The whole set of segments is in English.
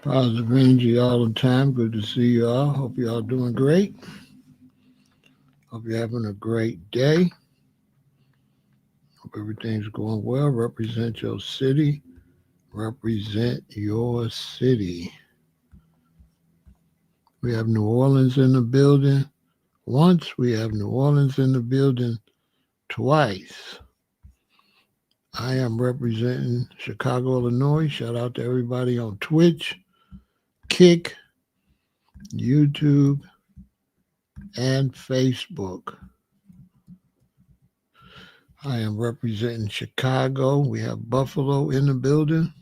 Positive energy all the time. Good to see you all. Hope you all doing great. Hope you're having a great day. Hope everything's going well. Represent your city. Represent your city. We have New Orleans in the building once. We have New Orleans in the building twice. I am representing Chicago, Illinois. Shout out to everybody on Twitch, Kick, YouTube, and Facebook. I am representing Chicago. We have Buffalo in the building.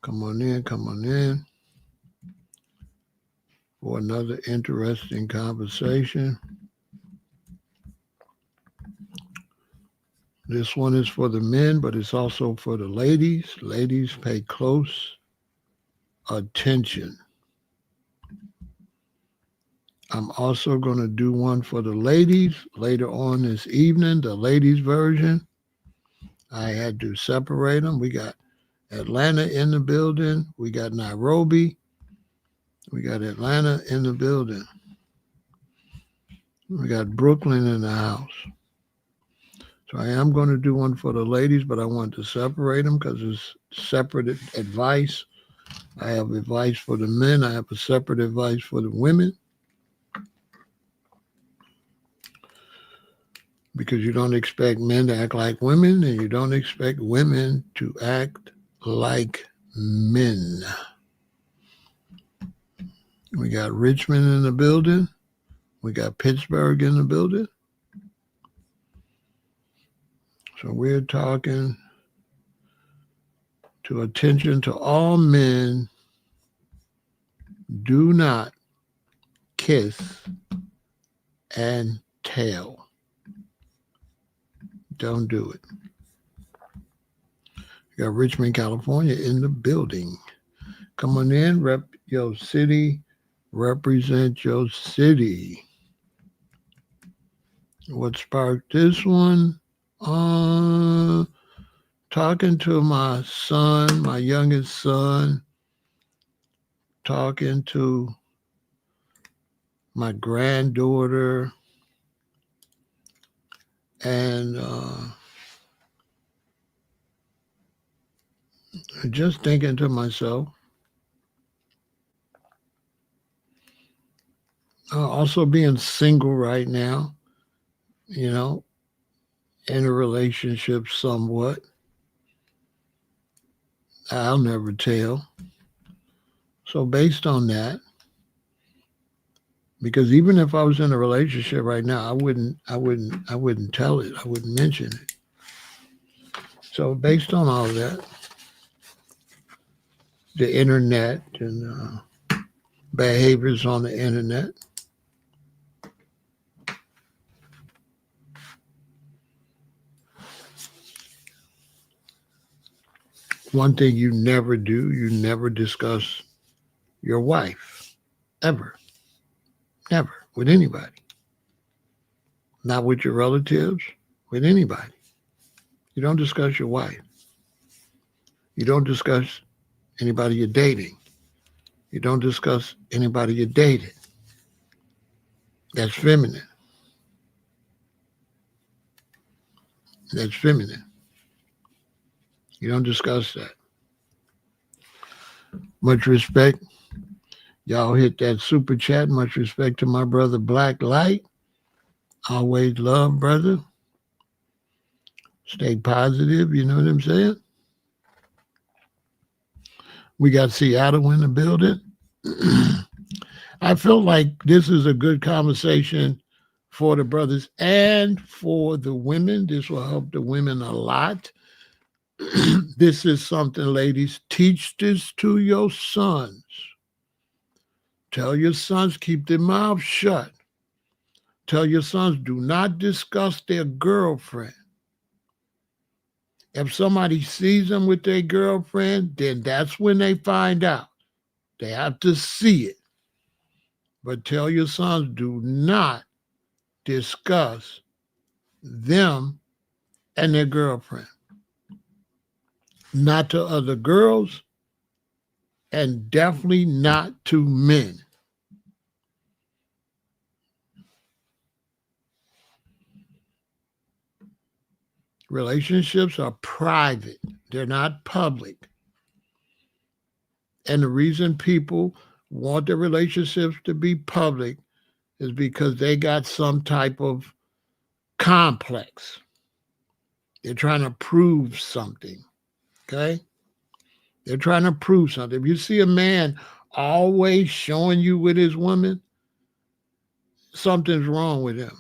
Come on in for another interesting conversation. This one is for the men, but it's also for the ladies. Ladies, pay close attention. I'm also going to do one for the ladies later on this evening, the ladies version. I had to separate them. We got Atlanta in the building. We got Nairobi. We got Atlanta in the building. We got Brooklyn in the house. So I am going to do one for the ladies, but I want to separate them because it's separate advice. I have advice for the men. I have a separate advice for the women. Because you don't expect men to act like women, and you don't expect women to act like men. We got Richmond in the building. We got Pittsburgh in the building. So we're talking to attention to all men. Do not kiss and tell. Don't do it. We got Richmond, California in the building. Come on in, rep your city, represent your city. What sparked this one? Talking to my son, my youngest son, talking to my granddaughter, and just thinking to myself, also being single right now, in a relationship somewhat. I'll never tell. So based on that, because even if I was in a relationship right now, I wouldn't tell it. I wouldn't mention it. So based on all of that, the internet and behaviors on the internet, one thing you never do, you never discuss your wife, ever, never, with anybody. Not with your relatives, with anybody. You don't discuss your wife. You don't discuss anybody you're dating. You don't discuss anybody you dated. That's feminine. That's feminine. You don't discuss that. Much respect. Y'all hit that super chat. Much respect to my brother Black Light. Always love, brother. Stay positive, you know what I'm saying? We got Seattle in the building. I feel like this is a good conversation for the brothers and for the women. This will help the women a lot. This is something, ladies, teach this to your sons. Tell your sons, keep their mouths shut. Tell your sons, do not discuss their girlfriend. If somebody sees them with their girlfriend, then that's when they find out. They have to see it. But tell your sons, do not discuss them and their girlfriend. Not to other girls, and definitely not to men. Relationships are private. They're not public. And the reason people want their relationships to be public is because they got some type of complex. They're trying to prove something. Okay? They're trying to prove something. If you see a man always showing you with his woman, something's wrong with him.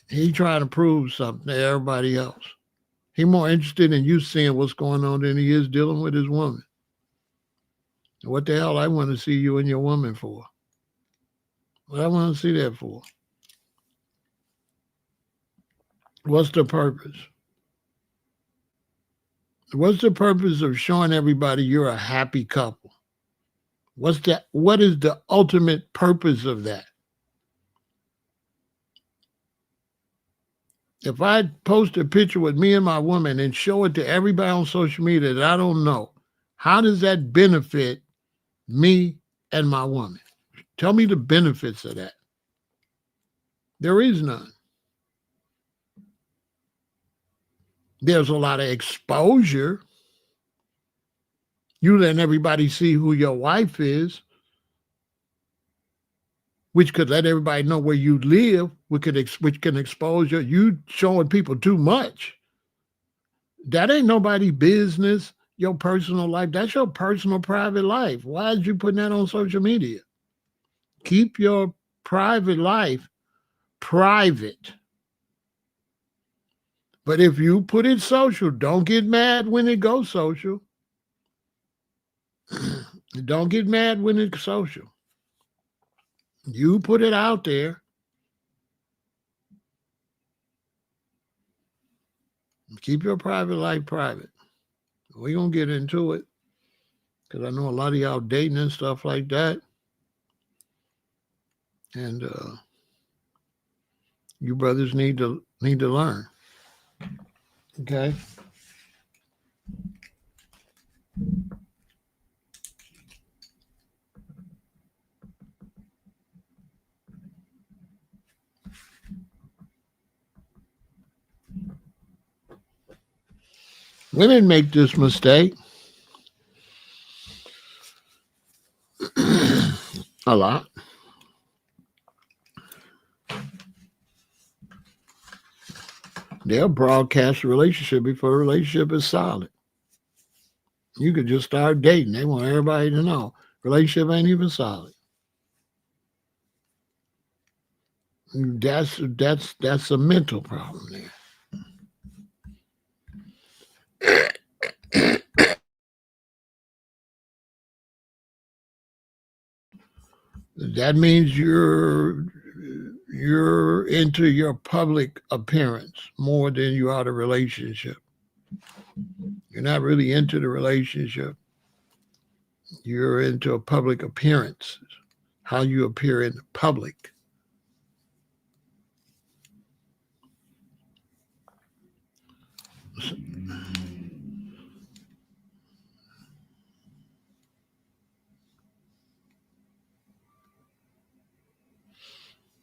He's trying to prove something to everybody else. He's more interested in you seeing what's going on than he is dealing with his woman. What the hell I want to see you and your woman for? What I want to see that for? What's the purpose? What's the purpose of showing everybody you're a happy couple? What is the ultimate purpose of that? If I post a picture with me and my woman and show it to everybody on social media that I don't know, how does that benefit me and my woman? Tell me the benefits of that. There is none. There's a lot of exposure. You letting everybody see who your wife is, which could let everybody know where you live, which can expose you showing people too much. That ain't nobody's business, your personal life. That's your personal private life. Why is you putting that on social media? Keep your private life private. But if you put it social, don't get mad when it goes social. Don't get mad when it's social. You put it out there. Keep your private life private. We're going to get into it because I know a lot of y'all dating and stuff like that. And you brothers need to learn. Okay? Women make this mistake a lot. They'll broadcast a relationship before a relationship is solid. You could just start dating. They want everybody to know relationship ain't even solid. That's a mental problem there. That means you're into your public appearance more than you are the relationship. You're not really into the relationship. You're into a public appearance, how you appear in public.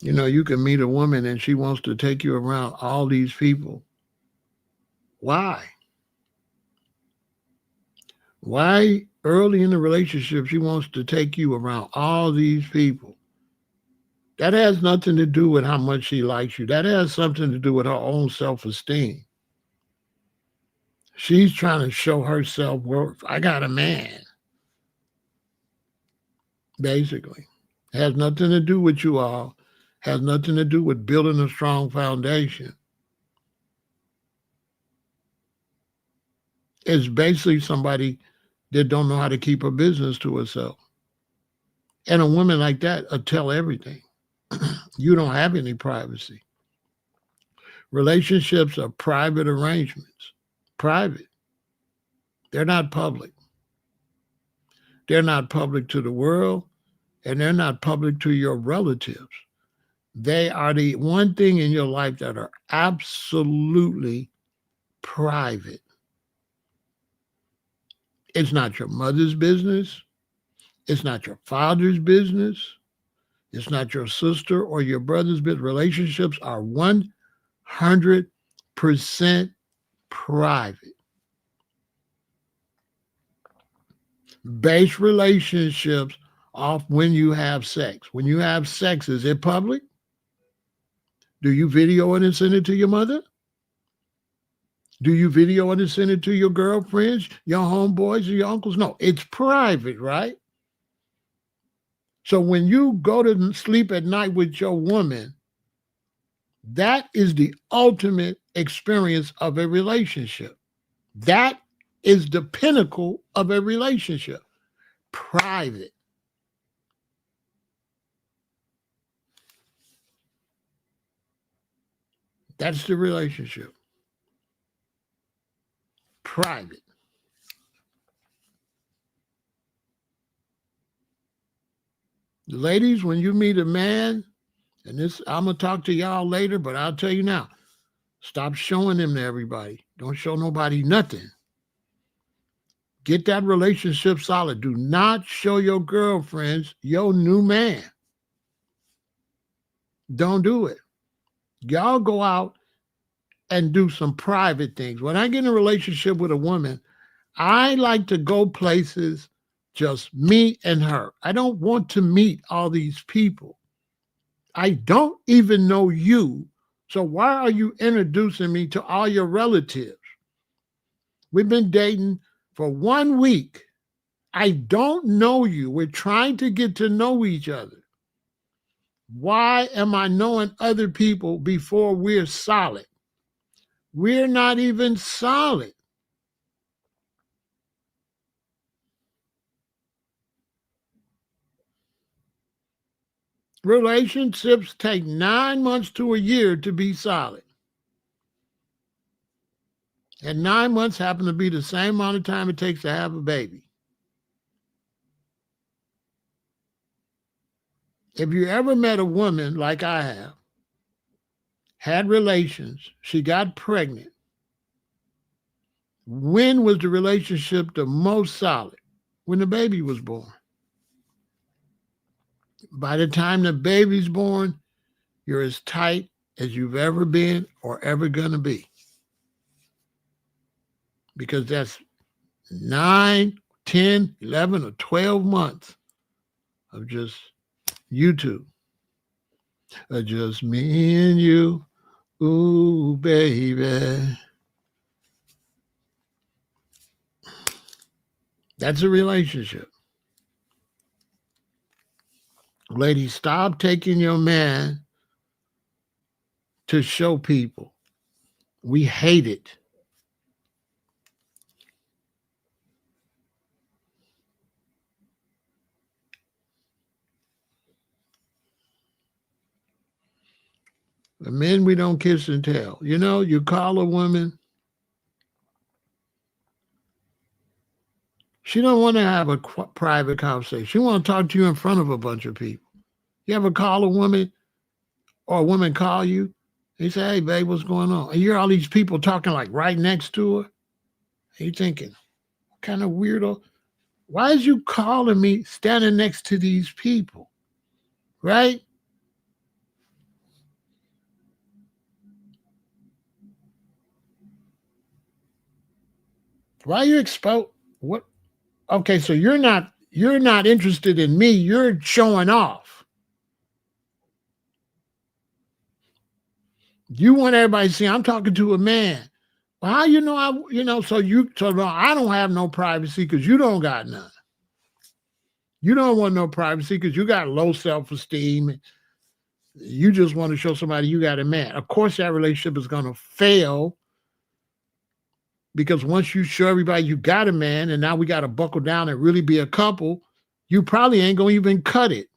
You know, you can meet a woman and she wants to take you around all these people. Why? Why early in the relationship she wants to take you around all these people? That has nothing to do with how much she likes you. That has something to do with her own self-esteem. She's trying to show her self-worth. I got a man. Basically. Has nothing to do with you all. Has nothing to do with building a strong foundation. It's basically somebody that don't know how to keep a business to herself. And a woman like that will tell everything. You don't have any privacy. Relationships are private arrangements. Private. They're not public. They're not public to the world, and they're not public to your relatives. They are the one thing in your life that are absolutely private. It's not your mother's business. It's not your father's business. It's not your sister or your brother's business. Relationships are 100% private. Base relationships off when you have sex. When you have sex, is it public? Do you video it and send it to your mother? Do you video it and send it to your girlfriends, your homeboys, or your uncles? No, it's private, right? So when you go to sleep at night with your woman, that is the ultimate experience of a relationship. That is the pinnacle of a relationship. Private. That's the relationship. Private. Ladies, when you meet a man, and this, I'm going to talk to y'all later, but I'll tell you now, stop showing him to everybody. Don't show nobody nothing. Get that relationship solid. Do not show your girlfriends your new man. Don't do it. Y'all go out and do some private things. When I get in a relationship with a woman, I like to go places just me and her. I don't want to meet all these people. I don't even know you. So why are you introducing me to all your relatives? We've been dating for 1 week. I don't know you. We're trying to get to know each other. Why am I knowing other people before we're solid? We're not even solid. Relationships take 9 months to a year to be solid. And 9 months happen to be the same amount of time it takes to have a baby. If you ever met a woman like I have, had relations, she got pregnant, when was the relationship the most solid? When the baby was born. By the time the baby's born, you're as tight as you've ever been or ever going to be. Because that's 9, 10, 11, or 12 months of just you two. Just me and you. Ooh, baby. That's a relationship. Ladies, stop taking your man to show people. We hate it. The men, we don't kiss and tell. You know, you call a woman, she don't want to have a private conversation. She want to talk to you in front of a bunch of people. You ever call a woman or a woman call you? They say, hey, babe, what's going on? And you hear all these people talking like right next to her. And you're thinking, what kind of weirdo? Why is you calling me standing next to these people? Right? Why you expose what? Okay, so you're not interested in me. You're showing off. You want everybody to see I'm talking to a man. Well, how you know so no, I don't have no privacy because you don't got none. You don't want no privacy because you got low self-esteem. You just want to show somebody you got a man. Of course, that relationship is going to fail because once you show everybody you got a man and now we got to buckle down and really be a couple, you probably ain't going to even cut it.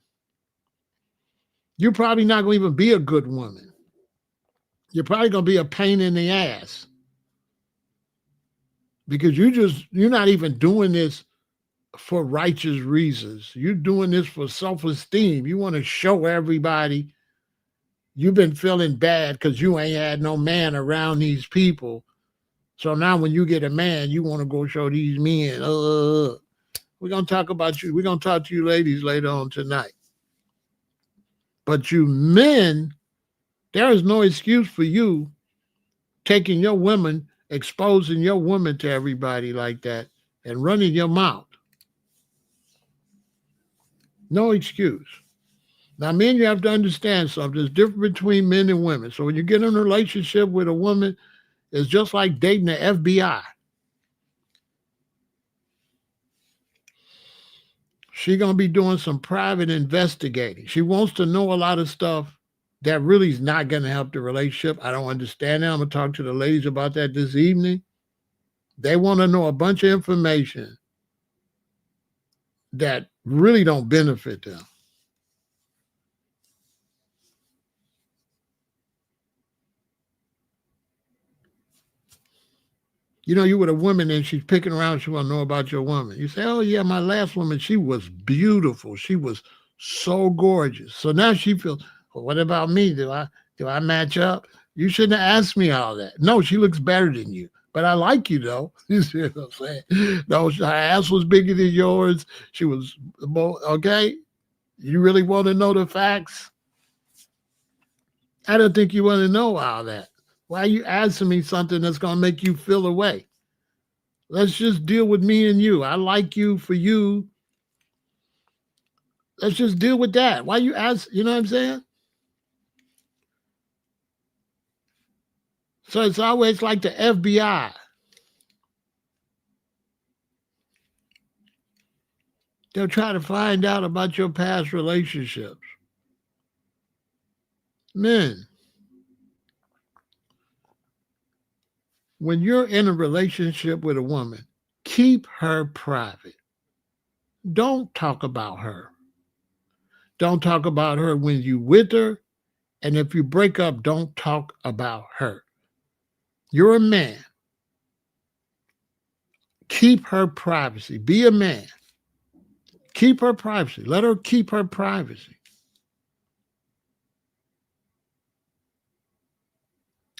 You're probably not going to even be a good woman. You're probably going to be a pain in the ass because you're not even doing this for righteous reasons. You're doing this for self-esteem. You want to show everybody you've been feeling bad because you ain't had no man around these people. So now when you get a man, you want to go show these men, we're going to talk about you. We're going to talk to you ladies later on tonight. But you men, there is no excuse for you taking your women, exposing your woman to everybody like that and running your mouth. No excuse. Now, men, you have to understand something. There's difference between men and women. So when you get in a relationship with a woman, it's just like dating the FBI. She's going to be doing some private investigating. She wants to know a lot of stuff that really is not going to help the relationship. I don't understand that. I'm going to talk to the ladies about that this evening. They want to know a bunch of information that really don't benefit them. You know, you with a woman and she's picking around, she want to know about your woman. You say, oh, yeah, my last woman, she was beautiful. She was so gorgeous. So now she feels, well, what about me? Do I match up? You shouldn't have asked me all that. No, she looks better than you. But I like you, though. You see what I'm saying? No, her ass was bigger than yours. She was, okay? You really want to know the facts? I don't think you want to know all that. Why are you asking me something that's going to make you feel away? Let's just deal with me and you. I like you for you. Let's just deal with that. Why you ask? You know what I'm saying? So it's always like the FBI. They'll try to find out about your past relationships. Men, when you're in a relationship with a woman, keep her private. Don't talk about her. Don't talk about her when you with her. And if you break up, don't talk about her. You're a man. Keep her privacy. Be a man. Keep her privacy. Let her keep her privacy.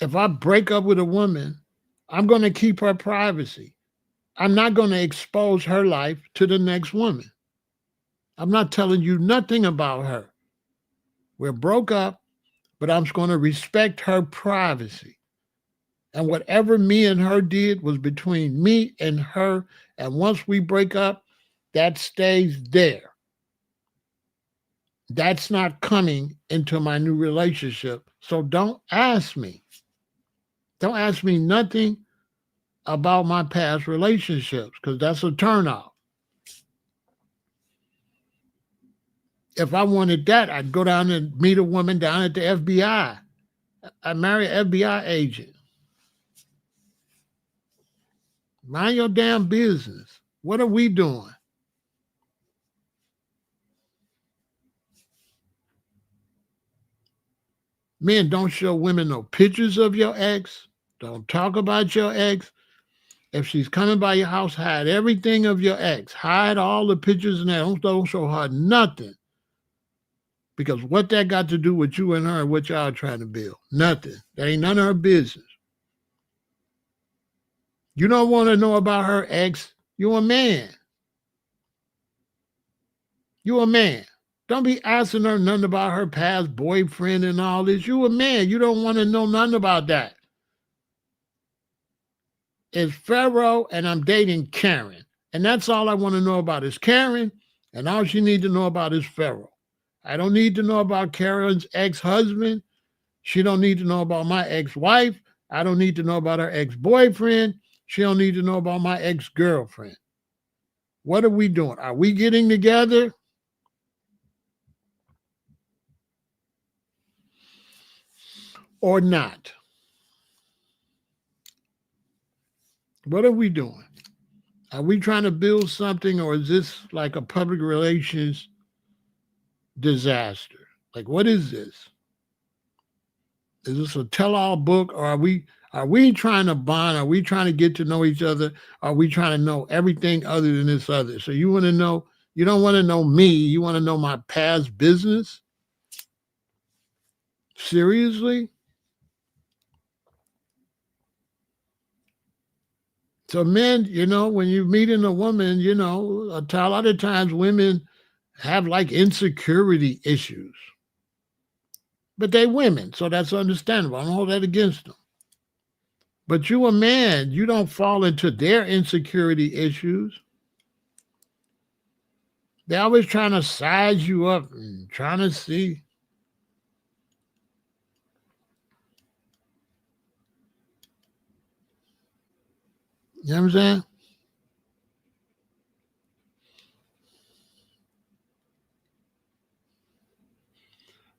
If I break up with a woman, I'm going to keep her privacy. I'm not going to expose her life to the next woman. I'm not telling you nothing about her. We're broke up, but I'm going to respect her privacy. And whatever me and her did was between me and her. And once we break up, that stays there. That's not coming into my new relationship. So don't ask me. Don't ask me nothing about my past relationships because that's a turnoff. If I wanted that, I'd go down and meet a woman down at the FBI. I'd marry an FBI agent. Mind your damn business. What are we doing? Men, don't show women no pictures of your ex. Don't talk about your ex. If she's coming by your house, hide everything of your ex. Hide all the pictures and that. Don't show her nothing. Because what that got to do with you and her and what y'all trying to build? Nothing. That ain't none of her business. You don't want to know about her ex. You're a man. You're a man. Don't be asking her nothing about her past boyfriend and all this. You a man. You don't want to know nothing about that. It's Pharaoh and I'm dating Karen. And that's all I want to know about is Karen. And all she need to know about is Pharaoh. I don't need to know about Karen's ex-husband. She don't need to know about my ex-wife. I don't need to know about her ex-boyfriend. She don't need to know about my ex-girlfriend. What are we doing? Are we getting together? Or not? What are we doing? Are we trying to build something or is this like a public relations disaster? Like, what is this? Is this a tell-all book or are we trying to bond? Are we trying to get to know each other? Are we trying to know everything other than this other? So you want to know, you don't want to know me. You want to know my past business? Seriously? So men, when you meeting a woman, a lot of times women have like insecurity issues. But they women, so that's understandable. I don't hold that against them. But you a man, you don't fall into their insecurity issues. They're always trying to size you up and trying to see. You know what I'm saying?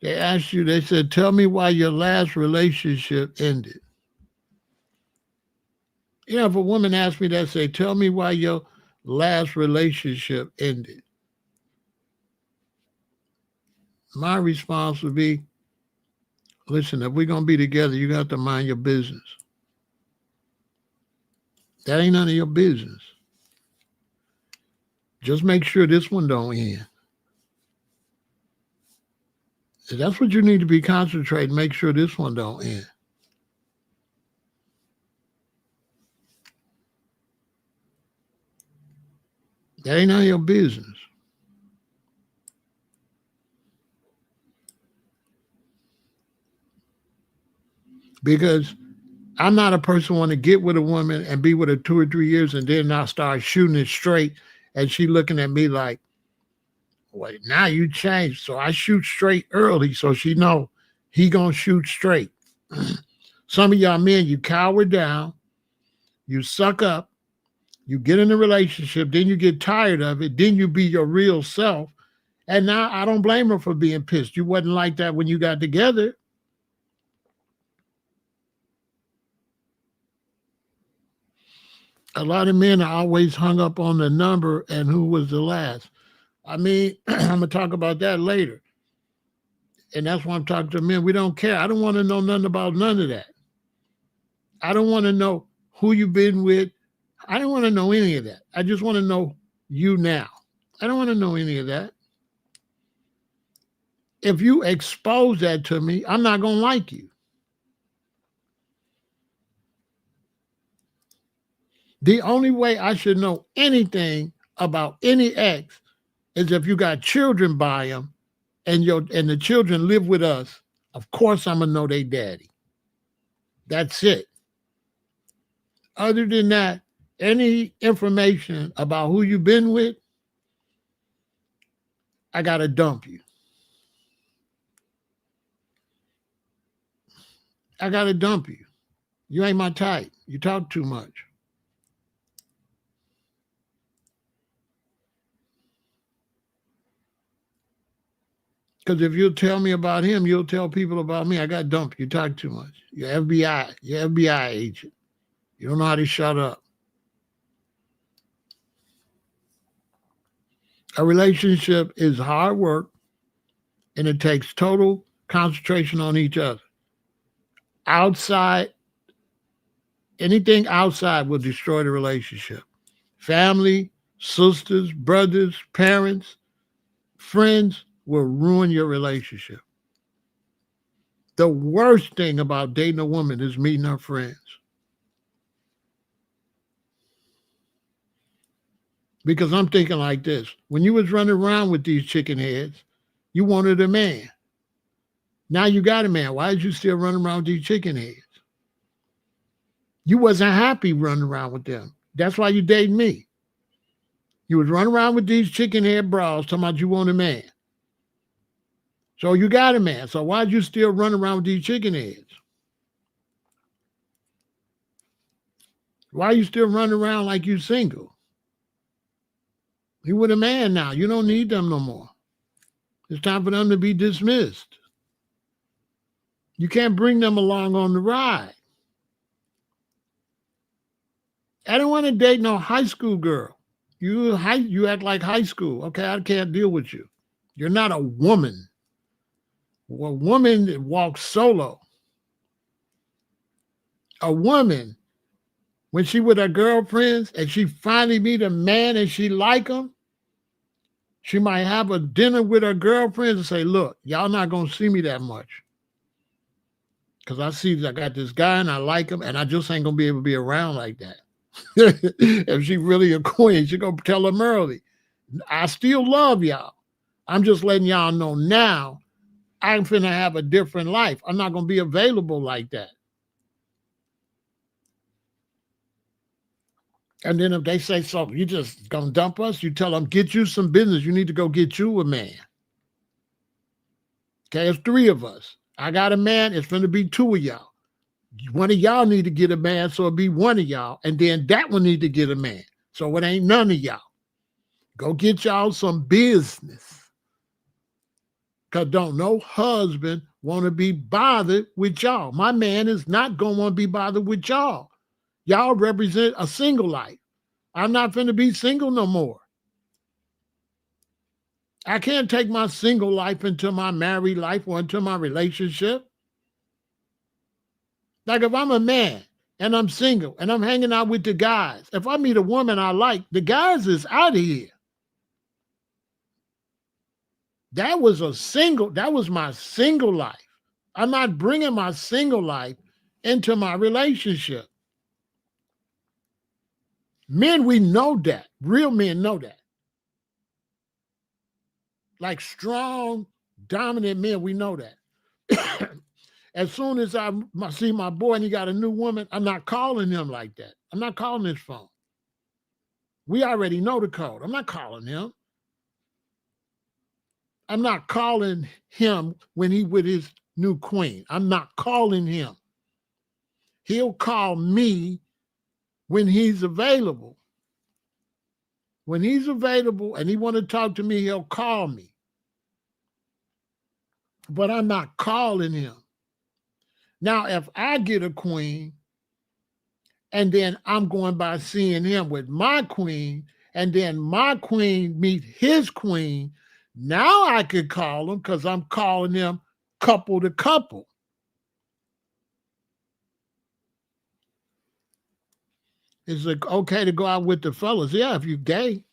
They asked you, they said, tell me why your last relationship ended. If a woman asked me that, say, tell me why your last relationship ended. My response would be, listen, if we're going to be together, you got to mind your business. That ain't none of your business. Just make sure this one don't end. That's what you need to be concentrating. Make sure this one don't end. That ain't none of your business. Because I'm not a person who want to get with a woman and be with her 2 or 3 years and then I start shooting it straight and she looking at me like, wait, now you changed. So I shoot straight early so she know he gonna shoot straight. Some of y'all men, you cower down, you suck up, you get in a relationship, then you get tired of it, then you be your real self. And now I don't blame her for being pissed. You wasn't like that when you got together. A lot of men are always hung up on the number and who was the last. I mean, I'm going to talk about that later. And that's why I'm talking to men. We don't care. I don't want to know nothing about none of that. I don't want to know who you've been with. I don't want to know any of that. I just want to know you now. I don't want to know any of that. If you expose that to me, I'm not going to like you. The only way I should know anything about any ex is if you got children by them and the children live with us. Of course, I'm going to know they daddy. That's it. Other than that, any information about who you've been with, I got to dump you. I got to dump you. You ain't my type. You talk too much. Because if you'll tell me about him, you'll tell people about me. I got dumped. You talk too much. You're FBI agent. You don't know how to shut up. A relationship is hard work and it takes total concentration on each other. Anything outside will destroy the relationship. Family, sisters, brothers, parents, friends will ruin your relationship. The worst thing about dating a woman is meeting her friends. Because I'm thinking like this. When you was running around with these chicken heads, you wanted a man. Now you got a man. Why did you still run around with these chicken heads? You wasn't happy running around with them. That's why you dated me. You was running around with these chicken head bras talking about you want a man. So you got a man. So why'd you still run around with these chicken heads? Why are you still running around like you single? You with a man now. You don't need them no more. It's time for them to be dismissed. You can't bring them along on the ride. I don't want to date no high school girl. You act like high school. Okay, I can't deal with you. You're not a woman. A woman walks solo. A woman, when she with her girlfriends and she finally meet a man and she like him, she might have a dinner with her girlfriends and say, look, y'all not going to see me that much. Because I got this guy and I like him and I just ain't going to be able to be around like that. If she really a queen, she gonna tell them early. I still love y'all. I'm just letting y'all know now I'm finna have a different life. I'm not gonna be available like that. And then if they say something, you just gonna dump us, you tell them, get you some business. You need to go get you a man. Okay, it's 3 of us. I got a man, it's gonna be 2 of y'all. One of y'all need to get a man, so it'll be 1 of y'all. And then that one need to get a man. So it ain't none of y'all. Go get y'all some business. Because don't no husband want to be bothered with y'all. My man is not going to want to be bothered with y'all. Y'all represent a single life. I'm not finna be single no more. I can't take my single life into my married life or into my relationship. Like if I'm a man and I'm single and I'm hanging out with the guys, if I meet a woman I like, the guys is out of here. That was my single life. I'm not bringing my single life into my relationship. Men, we know that. Real men know that. Like strong, dominant men, we know that. As soon as I see my boy and he got a new woman, I'm not calling him like that. I'm not calling his phone. We already know the code. I'm not calling him. I'm not calling him when he with his new queen. I'm not calling him. He'll call me when he's available. When he's available and he want to talk to me, he'll call me. But I'm not calling him. Now, if I get a queen and then I'm going by seeing him with my queen and then my queen meet his queen, now I could call him because I'm calling him couple to couple. Is it okay to go out with the fellas? Yeah, if you're gay.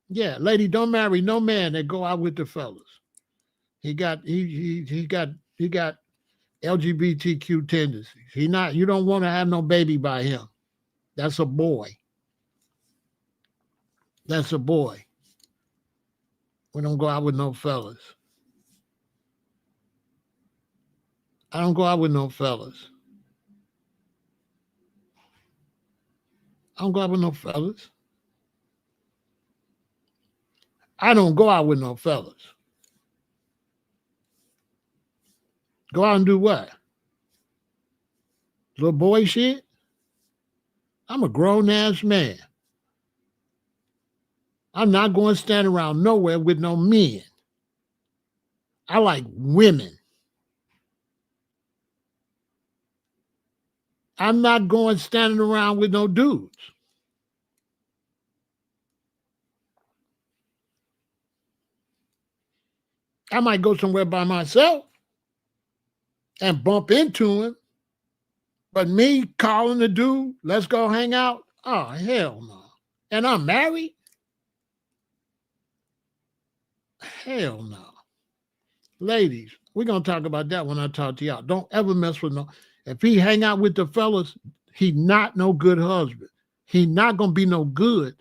Yeah, lady, don't marry no man that go out with the fellas. He got LGBTQ tendencies. You don't want to have no baby by him. That's a boy. That's a boy. We don't go out with no fellas. I don't go out with no fellas. I don't go out with no fellas. I don't go out with no fellas. Go out and do what? Little boy shit? I'm a grown ass man. I'm not going to stand around nowhere with no men. I like women. I'm not going standing around with no dudes. I might go somewhere by myself and bump into him. But me calling the dude, let's go hang out? Oh, hell no. And I'm married? Hell no. Ladies, we're going to talk about that when I talk to y'all. Don't ever mess with no. If he hang out with the fellas, he not no good husband. He not going to be no good.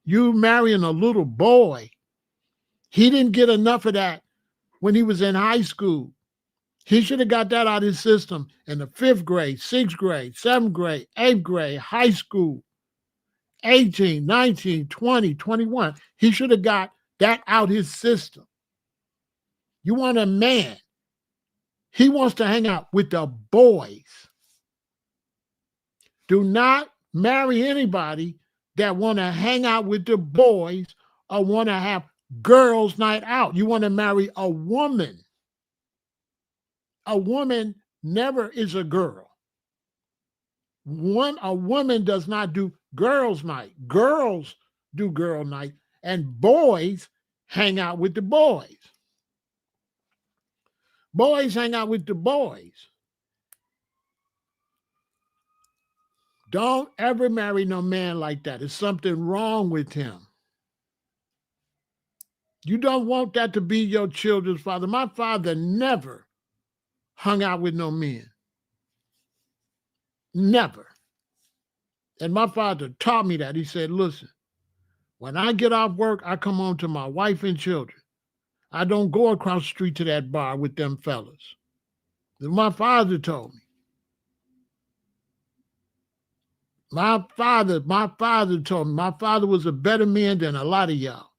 You marrying a little boy. He didn't get enough of that when he was in high school. He should have got that out of his system in the 5th grade, 6th grade, 7th grade, 8th grade, high school, 18, 19, 20, 21. He should have got that out his system. You want a man. He wants to hang out with the boys. Do not marry anybody that want to hang out with the boys or want to have girls' night out. You want to marry a woman. A woman never is a girl. A woman does not do girls' night. Girls do girl night, and boys hang out with the boys. Boys hang out with the boys. Don't ever marry no man like that. There's something wrong with him. You don't want that to be your children's father. My father never hung out with no men. Never. And my father taught me that. He said, listen, when I get off work, I come home to my wife and children. I don't go across the street to that bar with them fellas. My father told me. My father told me. My father was a better man than a lot of y'all.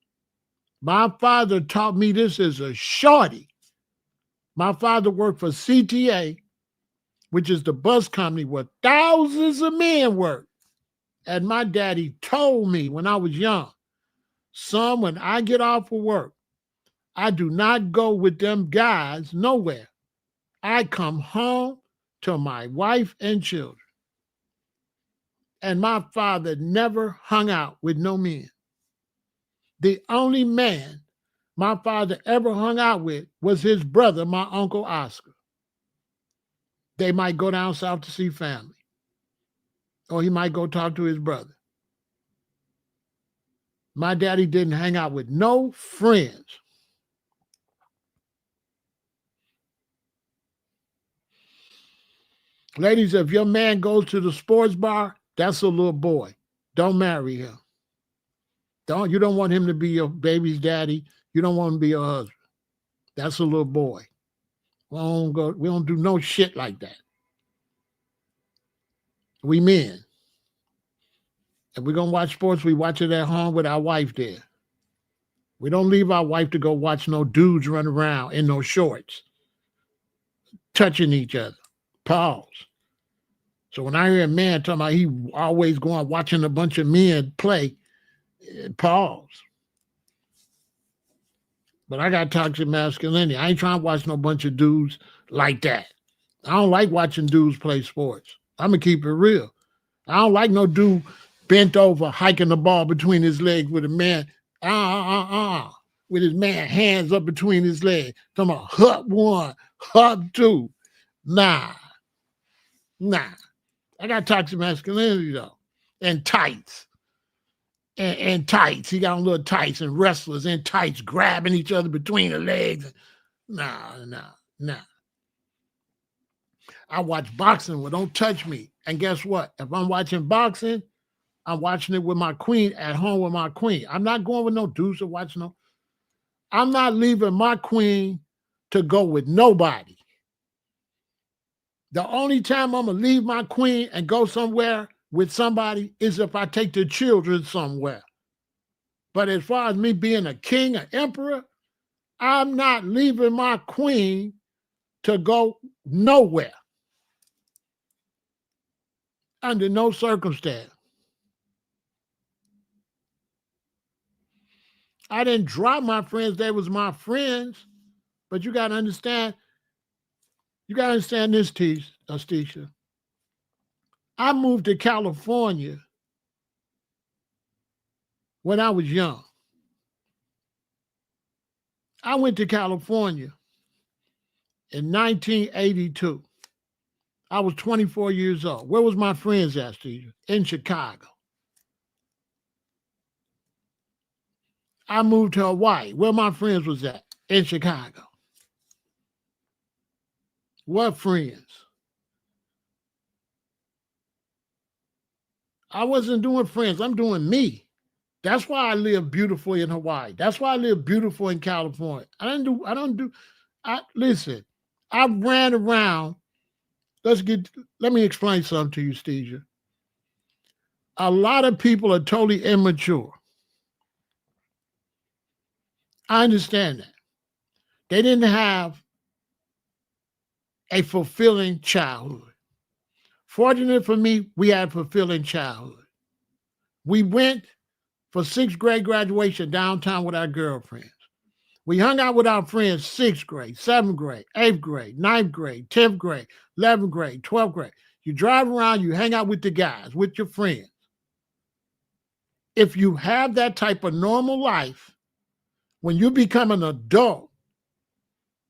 My father taught me this as a shorty. My father worked for CTA, which is the bus company where thousands of men work. And my daddy told me when I was young, son, when I get off of work, I do not go with them guys nowhere. I come home to my wife and children. And my father never hung out with no men. The only man my father ever hung out with was his brother, my Uncle Oscar. They might go down south to see family, or he might go talk to his brother. My daddy didn't hang out with no friends. Ladies, if your man goes to the sports bar, that's a little boy. Don't marry him. You don't want him to be your baby's daddy. You don't want him to be your husband. That's a little boy. We don't do no shit like that. We men. If we're going to watch sports, we watch it at home with our wife there. We don't leave our wife to go watch no dudes run around in no shorts, touching each other. Pause. So when I hear a man talking about he always going watching a bunch of men play, pause. But I got toxic masculinity. I ain't trying to watch no bunch of dudes like that. I don't like watching dudes play sports. I'm going to keep it real. I don't like no dude bent over, hiking the ball between his legs with a man, with his man hands up between his legs. Talking about hut one, hut two. Nah. I got toxic masculinity though. And tights. And tights. He got on little tights and wrestlers in tights grabbing each other between the legs. Nah. I watch boxing. Well, don't touch me. And guess what? If I'm watching boxing, I'm watching it with my queen, at home with my queen. I'm not going with no dudes to watch no. I'm not leaving my queen to go with nobody. The only time I'm going to leave my queen and go somewhere with somebody is if I take the children somewhere. But as far as me being a king, an emperor, I'm not leaving my queen to go nowhere. Under no circumstance. I didn't drop my friends. They was my friends. But you got to understand this, Astisha. I moved to California when I was young. I went to California in 1982. I was 24 years old. Where was my friends at, Steve? In Chicago. I moved to Hawaii. Where my friends was at? In Chicago. What friends? I wasn't doing friends. I'm doing me. That's why I live beautiful in Hawaii. That's why I live beautiful in California. Listen, I ran around. Let me explain something to you, Steve. A lot of people are totally immature. I understand that. They didn't have a fulfilling childhood. Fortunate for me, we had a fulfilling childhood. We went for sixth grade graduation downtown with our girlfriends. We hung out with our friends sixth grade, seventh grade, eighth grade, ninth grade, 10th grade, 11th grade, 12th grade. You drive around, you hang out with the guys, with your friends. If you have that type of normal life, when you become an adult,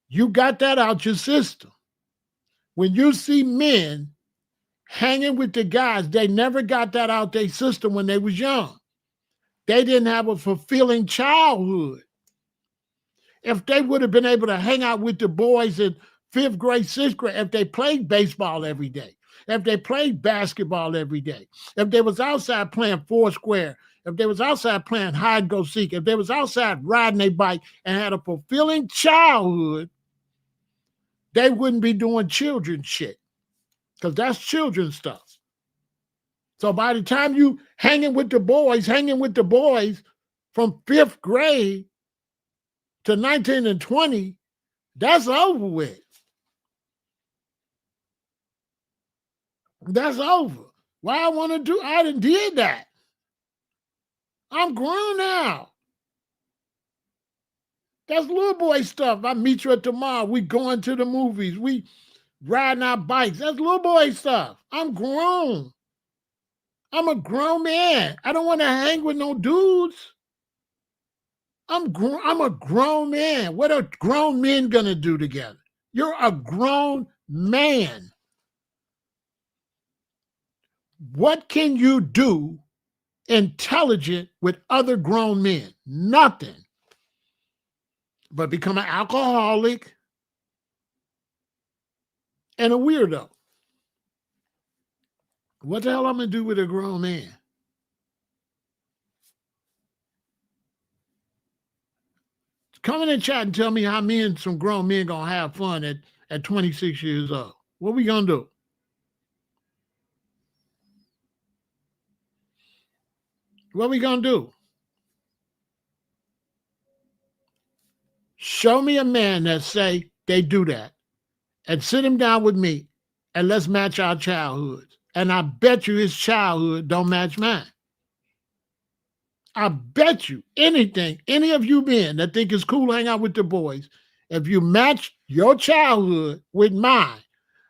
you got that out your system. When you see men hanging with the guys, they never got that out their system when they was young. They didn't have a fulfilling childhood. If they would have been able to hang out with the boys in fifth grade, sixth grade, if they played baseball every day, if they played basketball every day, if they was outside playing foursquare, if they was outside playing hide go seek, if they was outside riding a bike and had a fulfilling childhood, they wouldn't be doing children's shit because that's children's stuff. So by the time you hanging with the boys from 5th grade to 19 and 20, that's over with. That's over. Why I want to do, I done did that. I'm grown now. That's little boy stuff. I meet you at the mall. We going to the movies. We riding our bikes. That's little boy stuff. I'm grown. I'm a grown man. I don't want to hang with no dudes. I'm a grown man. What are grown men gonna do together? You're a grown man. What can you do intelligent with other grown men? Nothing. But become an alcoholic and a weirdo. What the hell I'm gonna do with a grown man? Come in and chat and tell me how me and some grown men gonna have fun at 26 years old. What we gonna do? What we gonna do? Show me a man that say they do that and sit him down with me and let's match our childhoods. And I bet you his childhood don't match mine. I bet you anything, any of you men that think it's cool to hang out with the boys, if you match your childhood with mine,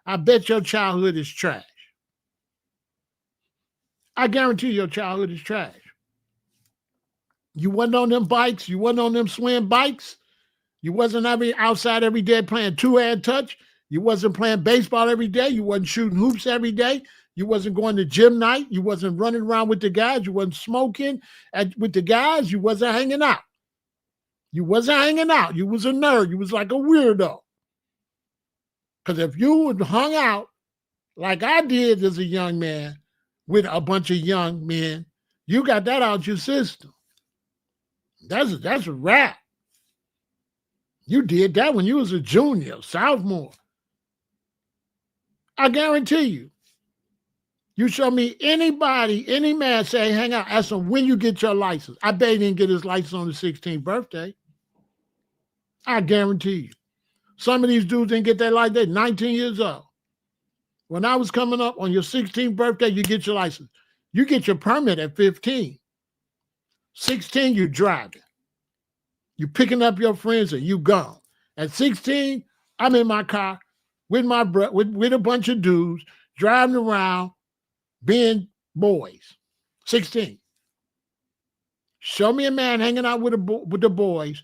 I bet your childhood is trash. I guarantee your childhood is trash. You wasn't on them bikes. You wasn't on them swim bikes. You wasn't outside every day playing two-hand touch. You wasn't playing baseball every day. You wasn't shooting hoops every day. You wasn't going to gym night. You wasn't running around with the guys. You wasn't smoking with the guys. You wasn't hanging out. You wasn't hanging out. You was a nerd. You was like a weirdo. Because if you would hung out like I did as a young man with a bunch of young men, you got that out your system. That's a wrap. You did that when you was a junior, sophomore. I guarantee you. You show me anybody, any man say, hang out, ask him when you get your license. I bet he didn't get his license on his 16th birthday. I guarantee you. Some of these dudes didn't get their license. They're 19 years old. When I was coming up on your 16th birthday, you get your license. You get your permit at 15. 16, you driving. You picking up your friends and you gone. At 16, I'm in my car with my with a bunch of dudes driving around, being boys. 16. Show me a man hanging out with the boys,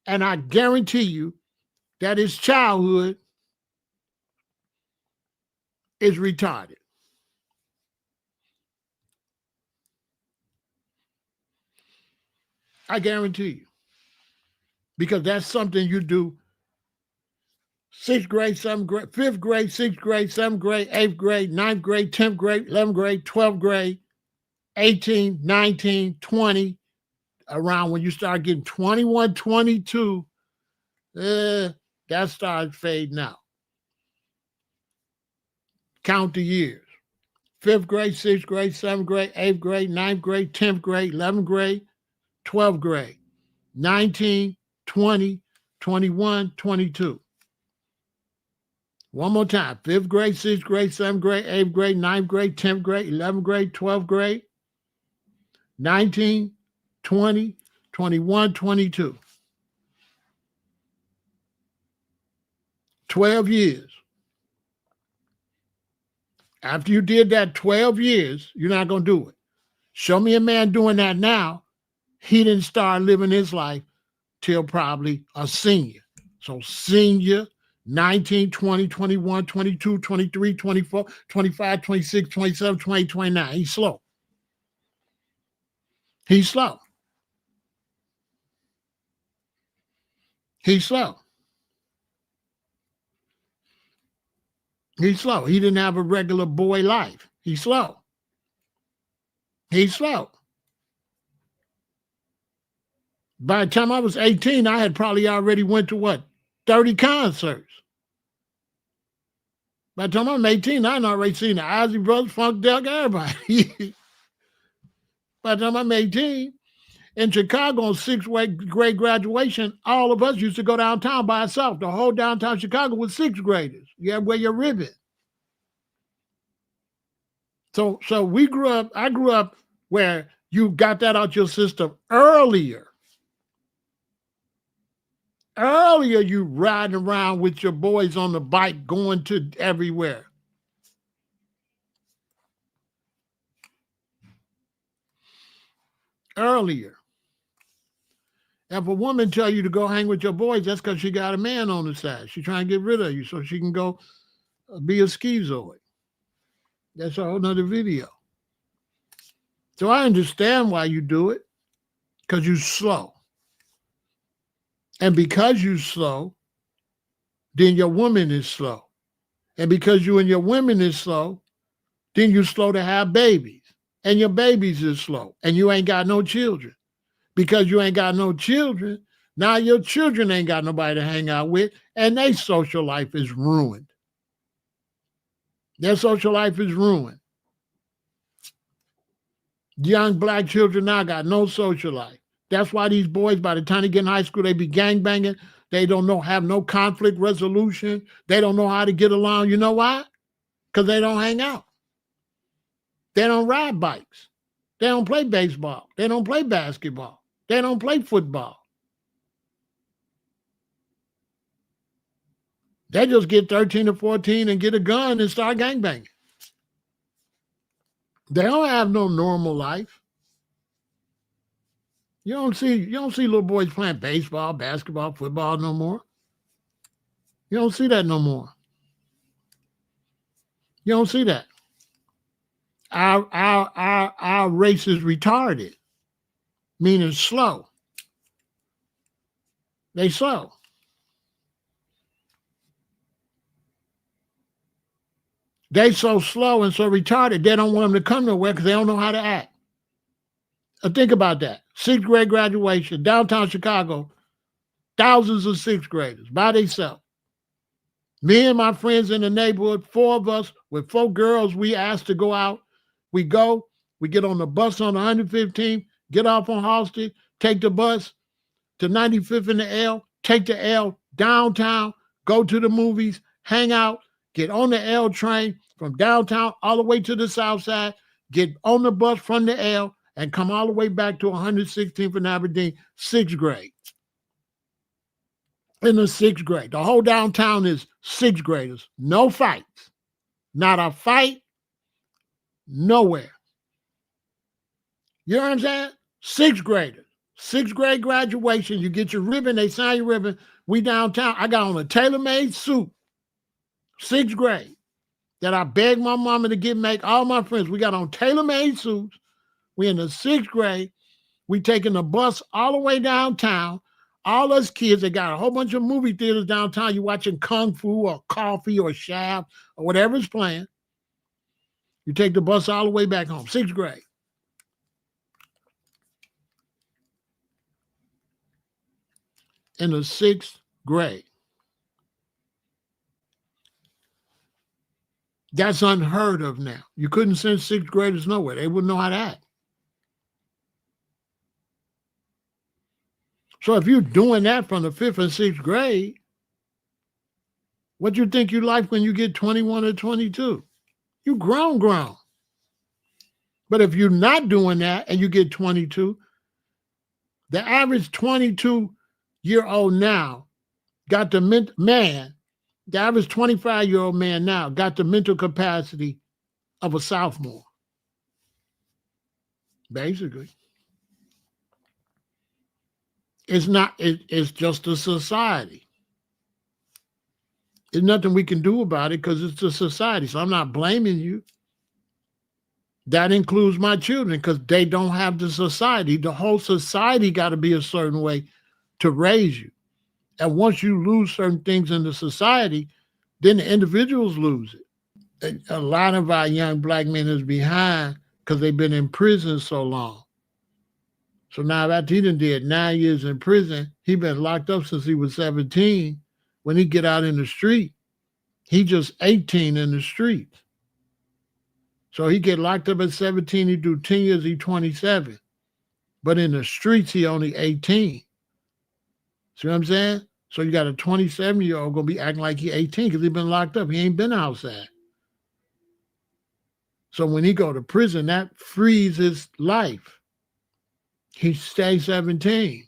and I guarantee you that his childhood is retarded. I guarantee you. Because that's something you do 6th grade, 7th grade, 5th grade, 6th grade, 7th grade, 8th grade, 9th grade, 10th grade, 11th grade, 12th grade, 18, 19, 20, around when you start getting 21, 22, that starts fading out. Count the years. 5th grade, 6th grade, 7th grade, 8th grade, 9th grade, 10th grade, 11th grade, 12th grade, 19, 20, 21, 22. One more time. 5th grade, 6th grade, 7th grade, 8th grade, 9th grade, 10th grade, 11th grade, 12th grade, 19, 20, 21, 22. 12 years. After you did that 12 years, you're not going to do it. Show me a man doing that now. He didn't start living his life till probably a senior. So senior, 19, 20, 21, 22, 23, 24, 25, 26, 27, 28, 29. He's slow. He's slow. He's slow. He's slow. He didn't have a regular boy life. He's slow. He's slow. By the time I was 18, I had probably already went to what? 30 concerts. By the time I'm 18, I had already seen the Ozzy Brothers, Funk Duck, everybody. By the time I'm 18, in Chicago on sixth grade graduation, all of us used to go downtown by ourselves. The whole downtown Chicago was sixth graders. You had to wear your ribbon. So we grew up, I grew up where you got that out your system earlier. Earlier, you riding around with your boys on the bike going to everywhere. Earlier. If a woman tell you to go hang with your boys, that's because she got a man on the side. She's trying to get rid of you so she can go be a schizoid. That's a whole nother video. So I understand why you do it, because you're slow. And because you're slow, then your woman is slow. And because you and your women is slow, then you're slow to have babies. And your babies is slow. And you ain't got no children. Because you ain't got no children, now your children ain't got nobody to hang out with, and their social life is ruined. Their social life is ruined. Young black children now got no social life. That's why these boys, by the time they get in high school, they be gangbanging. They don't have no conflict resolution. They don't know how to get along. You know why? Because they don't hang out. They don't ride bikes. They don't play baseball. They don't play basketball. They don't play football. They just get 13 or 14 and get a gun and start gangbanging. They don't have no normal life. You don't see little boys playing baseball, basketball, football no more. You don't see that no more. You don't see that. Our race is retarded, meaning slow. They slow. They so slow and so retarded, they don't want them to come nowhere because they don't know how to act. Think about that. Sixth grade graduation, downtown Chicago, thousands of sixth graders by themselves. Me and my friends in the neighborhood, 4 of us with 4 girls, we asked to go out. We go, we get on the bus on 115, get off on Halsted, take the bus to 95th and the L, take the L downtown, go to the movies, hang out, get on the L train from downtown all the way to the south side, get on the bus from the L, and come all the way back to 116th and Aberdeen, 6th grade. In the 6th grade. The whole downtown is 6th graders. No fights. Not a fight. Nowhere. You know what I'm saying? 6th graders. 6th grade graduation. You get your ribbon. They sign your ribbon. We downtown. I got on a tailor-made suit. 6th grade. That I begged my mama to make all my friends. We got on tailor-made suits. We in the 6th grade. We taking the bus all the way downtown. All us kids, they got a whole bunch of movie theaters downtown. You watching Kung Fu or Coffee or Shaft or whatever's playing. You take the bus all the way back home. 6th grade. In the 6th grade. That's unheard of now. You couldn't send 6th graders nowhere. They wouldn't know how to act. So if you're doing that from the 5th and 6th grade, what you think you like when you get 21 or 22? You grown. But if you're not doing that and you get 22, the average 22-year-old now got the average 25-year-old man now got the mental capacity of a sophomore. Basically. It's just a society. There's nothing we can do about it because it's a society. So I'm not blaming you. That includes my children because they don't have the society. The whole society got to be a certain way to raise you. And once you lose certain things in the society, then the individuals lose it. a lot of our young black men is behind because they've been in prison so long. So now after he done did 9 years in prison, he been locked up since he was 17. When he get out in the street, he just 18 in the streets. So he get locked up at 17, he do 10 years, he 27. But in the streets, he only 18. See what I'm saying? So you got a 27-year-old gonna be acting like he 18 because he been locked up. He ain't been outside. So when he go to prison, that frees his life. He stays 17.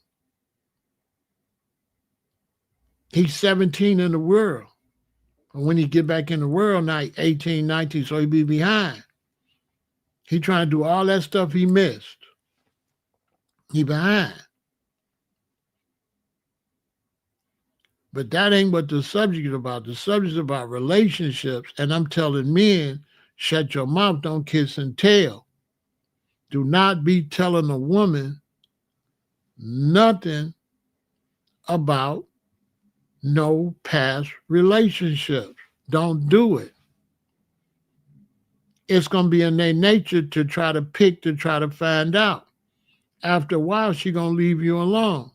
He's 17 in the world. And when he get back in the world, now 18, 19, so he be behind. He trying to do all that stuff he missed. He behind. But that ain't what the subject is about. The subject is about relationships. And I'm telling men, shut your mouth, don't kiss and tell. Do not be telling a woman nothing about no past relationships. Don't do it. It's going to be in their nature to try to pick, to try to find out. After a while, she's going to leave you alone.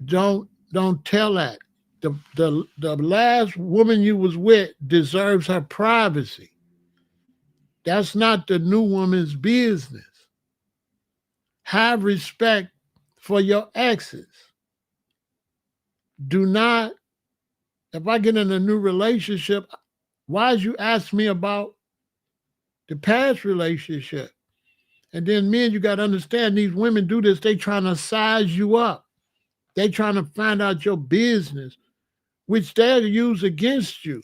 Don't tell that. The last woman you was with deserves her privacy. That's not the new woman's business. Have respect for your exes. Do not, if I get in a new relationship, why did you ask me about the past relationship? And then men, you got to understand, these women do this, they trying to size you up. They trying to find out your business, which they'll use against you.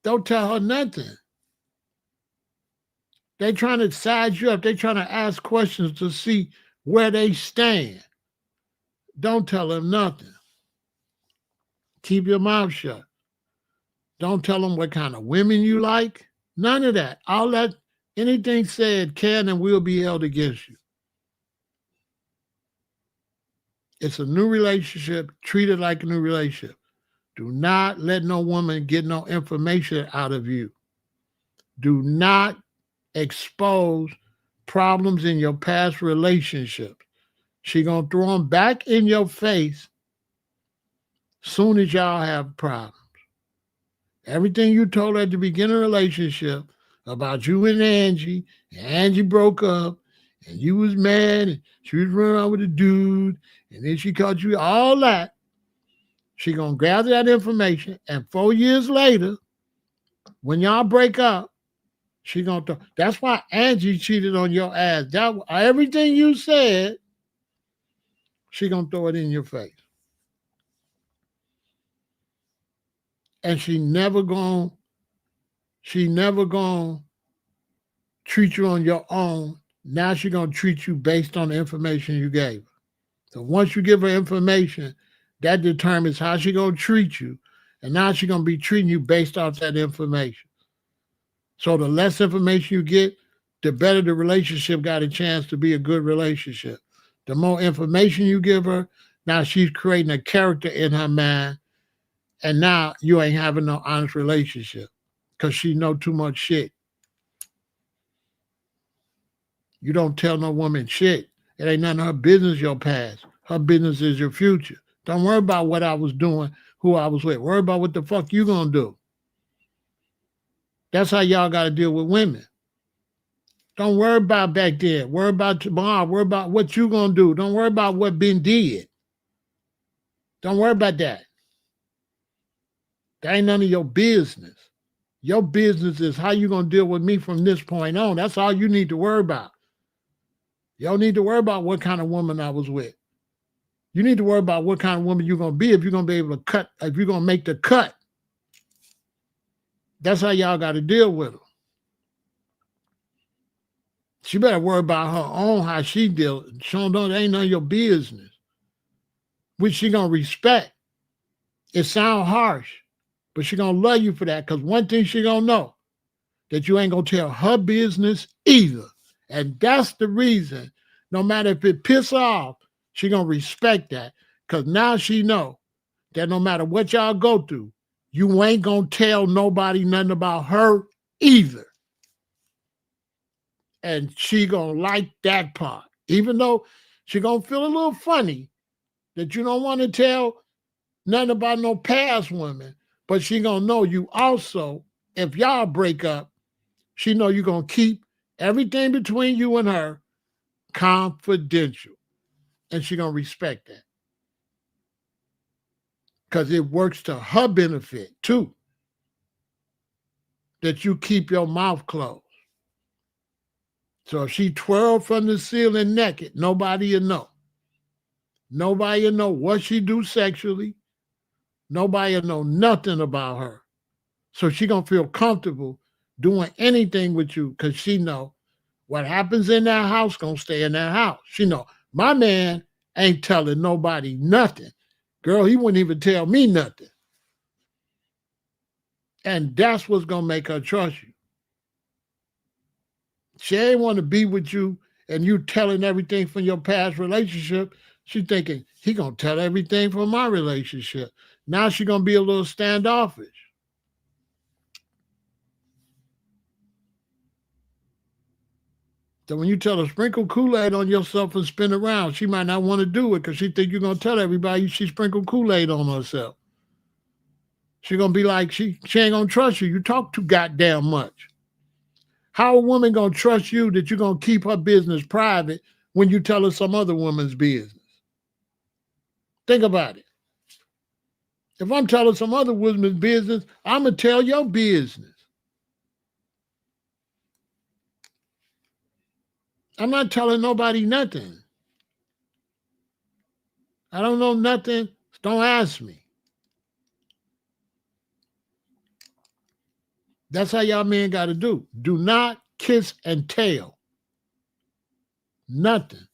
Don't tell her nothing. They trying to size you up. They trying to ask questions to see where they stand. Don't tell them nothing. Keep your mouth shut. Don't tell them what kind of women you like. None of that. All that, anything said can and will be held against you. It's a new relationship. Treat it like a new relationship. Do not let no woman get no information out of you. Do not expose problems in your past relationships. She gonna throw them back in your face soon as y'all have problems. Everything you told her at the beginning of the relationship about you and Angie broke up, and you was mad, and she was running around with a dude, and then she caught you, all that. She gonna gather that information, and 4 years later, when y'all break up, she gonna throw. That's why Angie cheated on your ass. That everything you said, she gonna throw it in your face. And she never gonna treat you on your own. Now she gonna treat you based on the information you gave her. So once you give her information, that determines how she gonna treat you. And now she gonna be treating you based off that information. So the less information you get, the better the relationship got a chance to be a good relationship. The more information you give her, now she's creating a character in her mind, and now you ain't having no honest relationship because she know too much shit. You don't tell no woman shit. It ain't none of her business your past. Her business is your future. Don't worry about what I was doing, who I was with. Worry about what the fuck you gonna do. That's how y'all got to deal with women. Don't worry about back then. Worry about tomorrow. Worry about what you going to do. Don't worry about what been did. Don't worry about that. That ain't none of your business. Your business is how you going to deal with me from this point on. That's all you need to worry about. You don't need to worry about what kind of woman I was with. You need to worry about what kind of woman you're going to be if you're going to be able to cut, if you're going to make the cut. That's how y'all got to deal with her. She better worry about her own, how she deal. Sean, that ain't none of your business. Which she gonna respect. It sound harsh, but she gonna love you for that. Because one thing she gonna know, that you ain't gonna tell her business either. And that's the reason, no matter if it piss her off, she gonna respect that. Because now she know that no matter what y'all go through, You ain't gonna tell nobody nothing about her either. And she gonna like that part. Even though she gonna feel a little funny that you don't want to tell nothing about no past women, but she gonna know you also, if y'all break up, she know you gonna keep everything between you and her confidential. And she gonna respect that. Because it works to her benefit too, that you keep your mouth closed. So if she twirl from the ceiling naked, nobody will know. Nobody will know what she do sexually. Nobody will know nothing about her. So she gonna feel comfortable doing anything with you because she know what happens in that house gonna stay in that house. She know my man ain't telling nobody nothing. Girl, he wouldn't even tell me nothing. And that's what's gonna make her trust you. She ain't want to be with you and you telling everything from your past relationship. She thinking, he gonna tell everything from my relationship. Now she gonna be a little standoffish. So when you tell her sprinkle Kool-Aid on yourself and spin around, she might not want to do it because she think you're gonna tell everybody she sprinkled Kool-Aid on herself. She gonna be like, she ain't gonna trust you. You talk too goddamn much. How a woman gonna trust you that you're gonna keep her business private when you tell her some other woman's business? Think about it. If I'm telling some other woman's business, I'm gonna tell your business. I'm not telling nobody nothing. I don't know nothing. Don't ask me. That's how y'all men got to do. Do not kiss and tell. Nothing.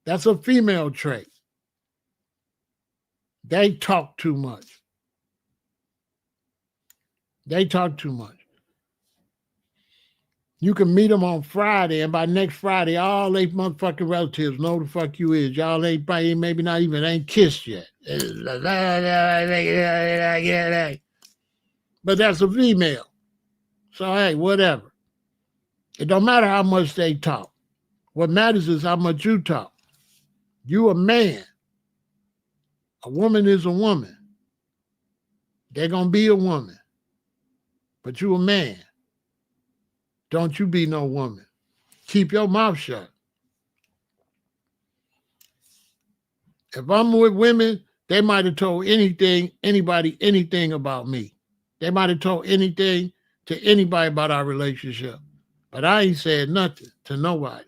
That's a female trait. They talk too much. They talk too much. You can meet them on Friday, and by next Friday, all they motherfucking relatives know who the fuck you is. Y'all ain't probably maybe not even ain't kissed yet. But that's a female. So hey, whatever. It don't matter how much they talk. What matters is how much you talk. You a man. A woman is a woman. They're gonna be a woman. But you a man. Don't you be no woman. Keep your mouth shut. If I'm with women, they might have told anybody anything about me. They might have told anything to anybody about our relationship. But I ain't said nothing to nobody.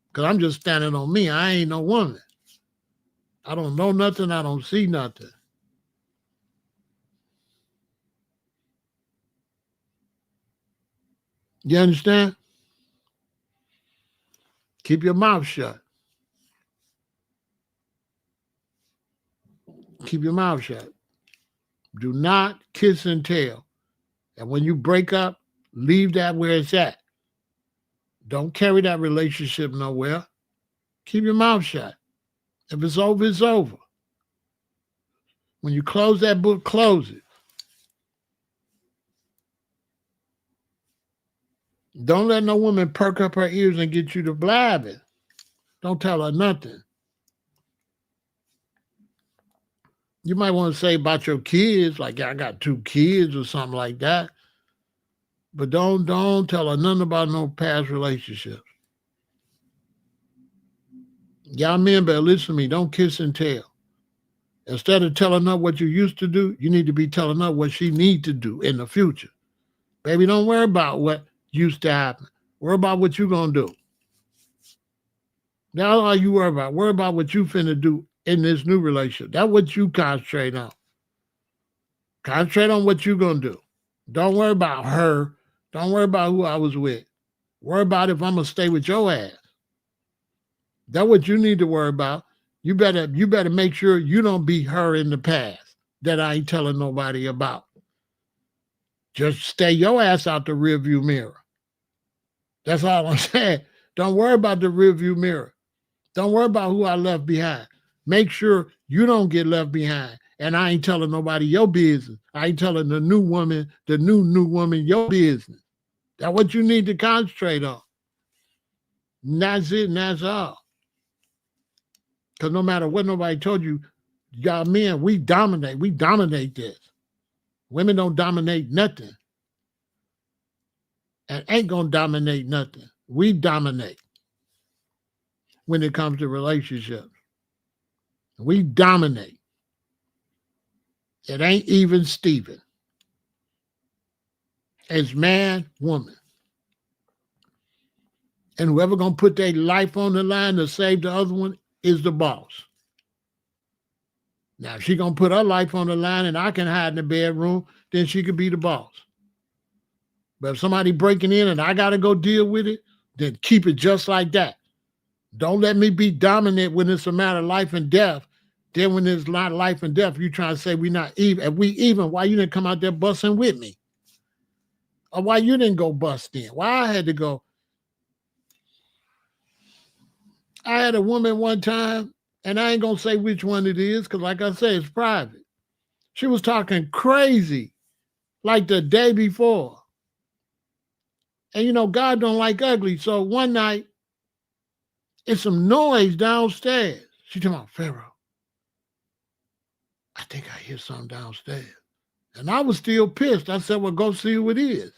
Because I'm just standing on me. I ain't no woman. I don't know nothing. I don't see nothing. You understand? Keep your mouth shut. Keep your mouth shut. Do not kiss and tell. And when you break up, leave that where it's at. Don't carry that relationship nowhere. Keep your mouth shut. If it's over, it's over. When you close that book, close it. Don't let no woman perk up her ears and get you to blabbing. Don't tell her nothing. You might want to say about your kids, like I got 2 kids or something like that. But don't tell her nothing about no past relationships. Y'all men better listen to me. Don't kiss and tell. Instead of telling her what you used to do, you need to be telling her what she needs to do in the future. Baby, don't worry about what used to happen. Worry about what you're going to do. That's all you worry about. Worry about what you finna do in this new relationship. That's what you concentrate on. Concentrate on what you're going to do. Don't worry about her. Don't worry about who I was with. Worry about if I'm going to stay with your ass. That's what you need to worry about. You better make sure you don't be her in the past that I ain't telling nobody about. Just stay your ass out the rearview mirror. That's all I'm saying. Don't worry about the rearview mirror. Don't worry about who I left behind. Make sure you don't get left behind. And I ain't telling nobody your business. I ain't telling the new woman, new woman, your business. That's what you need to concentrate on. And that's it, and that's all. Because no matter what nobody told you, y'all men, we dominate. We dominate this. Women don't dominate nothing. And ain't gonna dominate nothing. We dominate when it comes to relationships. We dominate. It ain't even Steven. It's man, woman. And whoever gonna put their life on the line to save the other one is the boss. Now, if she gonna put her life on the line and I can hide in the bedroom, then she could be the boss. But if somebody breaking in and I gotta go deal with it, then keep it just like that. Don't let me be dominant when it's a matter of life and death. Then when it's not life and death, you trying to say we not even. If we even, why you didn't come out there busting with me? Or why you didn't go bust in? Why I had to go? I had a woman one time, and I ain't gonna say which one it is, because like I said, it's private. She was talking crazy like the day before. And you know, God don't like ugly. So one night, it's some noise downstairs. She talking about, Pharaoh, I think I hear something downstairs. And I was still pissed. I said, well, go see who it is.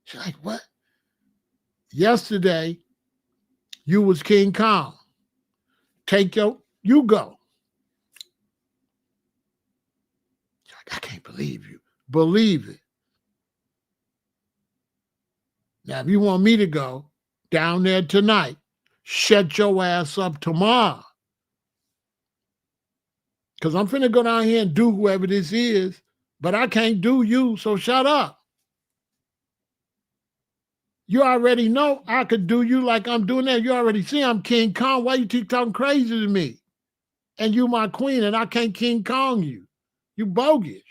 She's like, what? Yesterday, you was King Kong. You go. She's like, I can't believe you. Believe it. Now, if you want me to go down there tonight, shut your ass up tomorrow. Because I'm finna go down here and do whoever this is, but I can't do you, so shut up. You already know I could do you like I'm doing that. You already see I'm King Kong. Why you keep talking crazy to me? And you my queen, and I can't King Kong you. You bogus.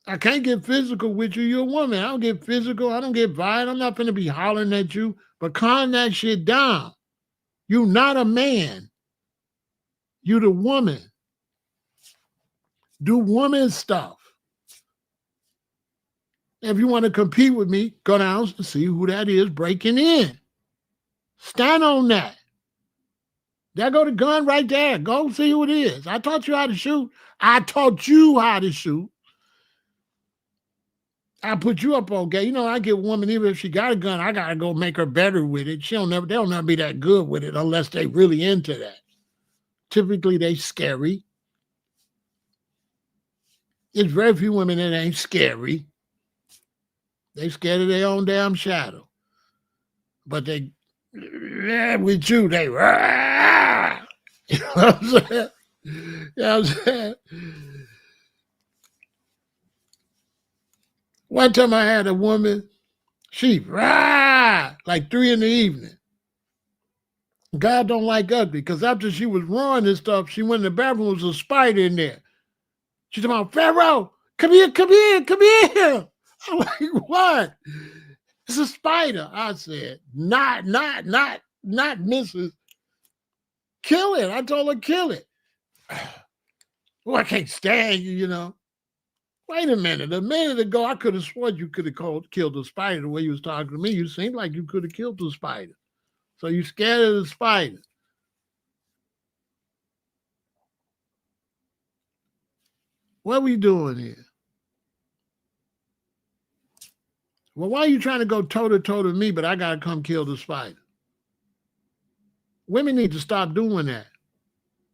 I can't get physical with you. You're a woman. I don't get physical. I don't get violent. I'm not finna be hollering at you, but calm that shit down. You not a man. You the woman. Do woman stuff. If you want to compete with me, go down to see who that is breaking in. Stand on that. There go the gun right there. Go see who it is. I taught you how to shoot. I taught you how to shoot. I put you up on game. You know, I get a woman, even if she got a gun, I gotta go make her better with it. They'll never be that good with it unless they really into that. Typically, they scary. It's very few women that ain't scary. They scared of their own damn shadow. But they, with you, they, you know what I'm saying? You know what I'm saying? One time I had a woman, she, like 3 in the evening. God don't like ugly, because after she was roaring and stuff, she went in the bathroom, there was a spider in there. She's talking about, Pharaoh, come here, come here, come here. I'm like, what? It's a spider. I said, not Mrs. Kill it. I told her, kill it. Oh, I can't stand you, you know. Wait a minute. A minute ago, I could have sworn you could have killed the spider the way you was talking to me. You seemed like you could have killed the spider. So you scared of the spider. What we doing here? Well, why are you trying to go toe-to-toe to me, but I got to come kill the spider? Women need to stop doing that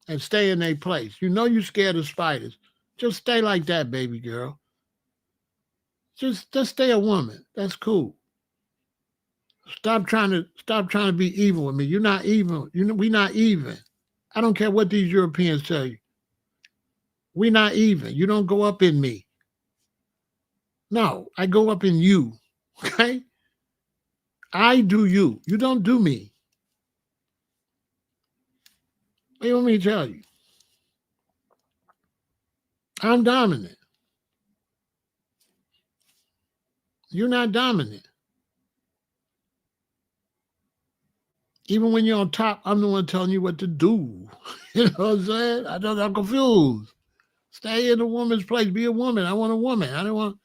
and stay in their place. You know you're scared of spiders. Just stay like that, baby girl. Just stay a woman. That's cool. Stop trying to be even with me. You're not even. We not even. I don't care what these Europeans tell you. We not even. You don't go up in me. No, I go up in you. Okay? I do you. You don't do me. What do you want me to tell you? I'm dominant. You're not dominant. Even when you're on top, I'm the one telling you what to do. You know what I'm saying? I'm confused. Stay in a woman's place. Be a woman. I want a woman. I don't want.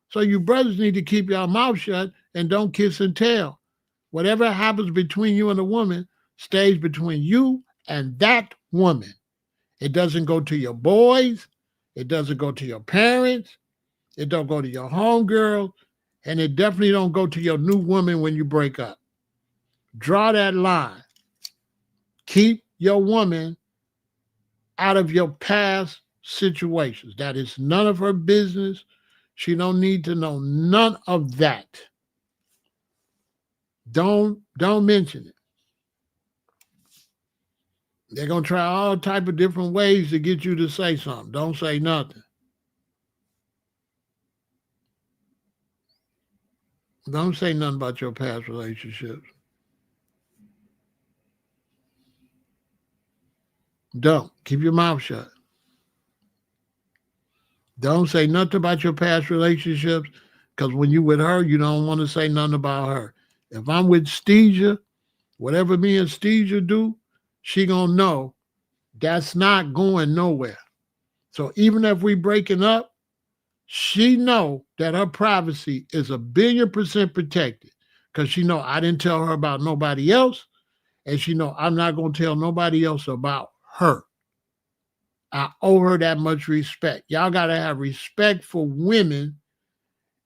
So you brothers need to keep your mouth shut and don't kiss and tell. Whatever happens between you and a woman stays between you and that woman. It doesn't go to your boys. It doesn't go to your parents. It don't go to your homegirl. And it definitely don't go to your new woman when you break up. Draw that line. Keep your woman out of your past situations. That is none of her business. She don't need to know none of that. Don't mention it. They're going to try all type of different ways to get you to say something. Don't say nothing. Don't say nothing about your past relationships. Don't. Keep your mouth shut. Don't say nothing about your past relationships, because when you with her, you don't want to say nothing about her. If I'm with Stesia, whatever me and Stesia do, she gonna know that's not going nowhere. So even if we breaking up, she know that her privacy is 1,000,000,000% protected, because she know I didn't tell her about nobody else, and she know I'm not gonna tell nobody else about her. I owe her that much respect. Y'all got to have respect for women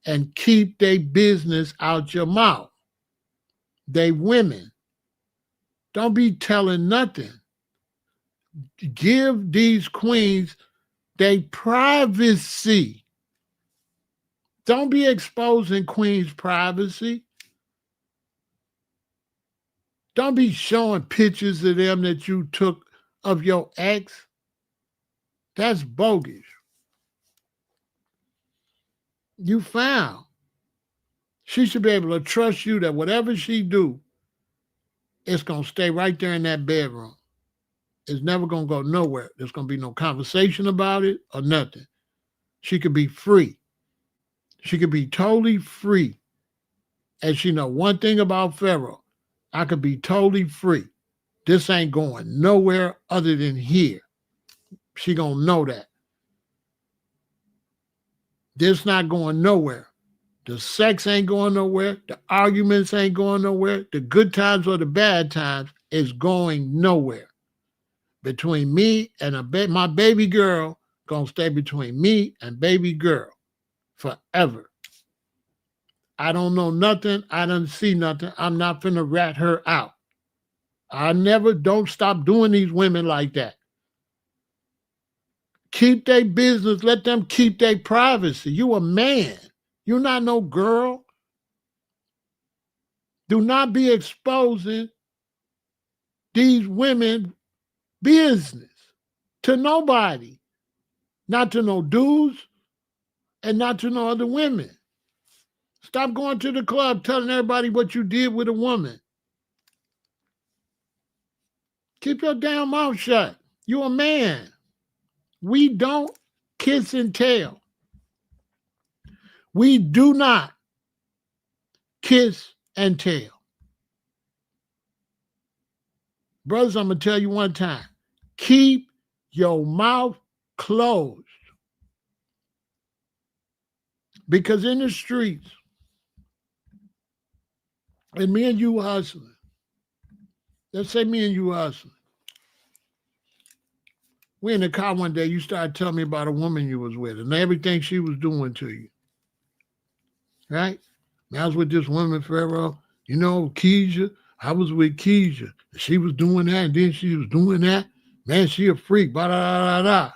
and keep their business out your mouth. They women. Don't be telling nothing. Give these queens their privacy. Don't be exposing queens' privacy. Don't be showing pictures of them that you took of your ex. That's bogus. You found. She should be able to trust you that whatever she do, it's going to stay right there in that bedroom. It's never going to go nowhere. There's going to be no conversation about it or nothing. She could be free. She could be totally free. And she know one thing about Pharaoh. I could be totally free. This ain't going nowhere other than here. She going to know that. This not going nowhere. The sex ain't going nowhere. The arguments ain't going nowhere. The good times or the bad times is going nowhere. Between me and my baby girl, gonna stay between me and baby girl forever. I don't know nothing. I don't see nothing. I'm not finna rat her out. Don't stop doing these women like that. Keep their business. Let them keep their privacy. You a man. You're not no girl. Do not be exposing these women business to nobody. Not to no dudes and not to no other women. Stop going to the club telling everybody what you did with a woman. Keep your damn mouth shut. You're a man. We don't kiss and tell. We do not kiss and tell. Brothers, I'm going to tell you one time. Keep your mouth closed. Because in the streets, and me and you hustling, let's say me and you hustling. We in the car one day, you started telling me about a woman you was with and everything she was doing to you. Right? I was with this woman, Pharaoh. You know, Keisha. I was with Keisha. She was doing that, and then she was doing that. Man, she a freak. Blah, blah, blah, blah.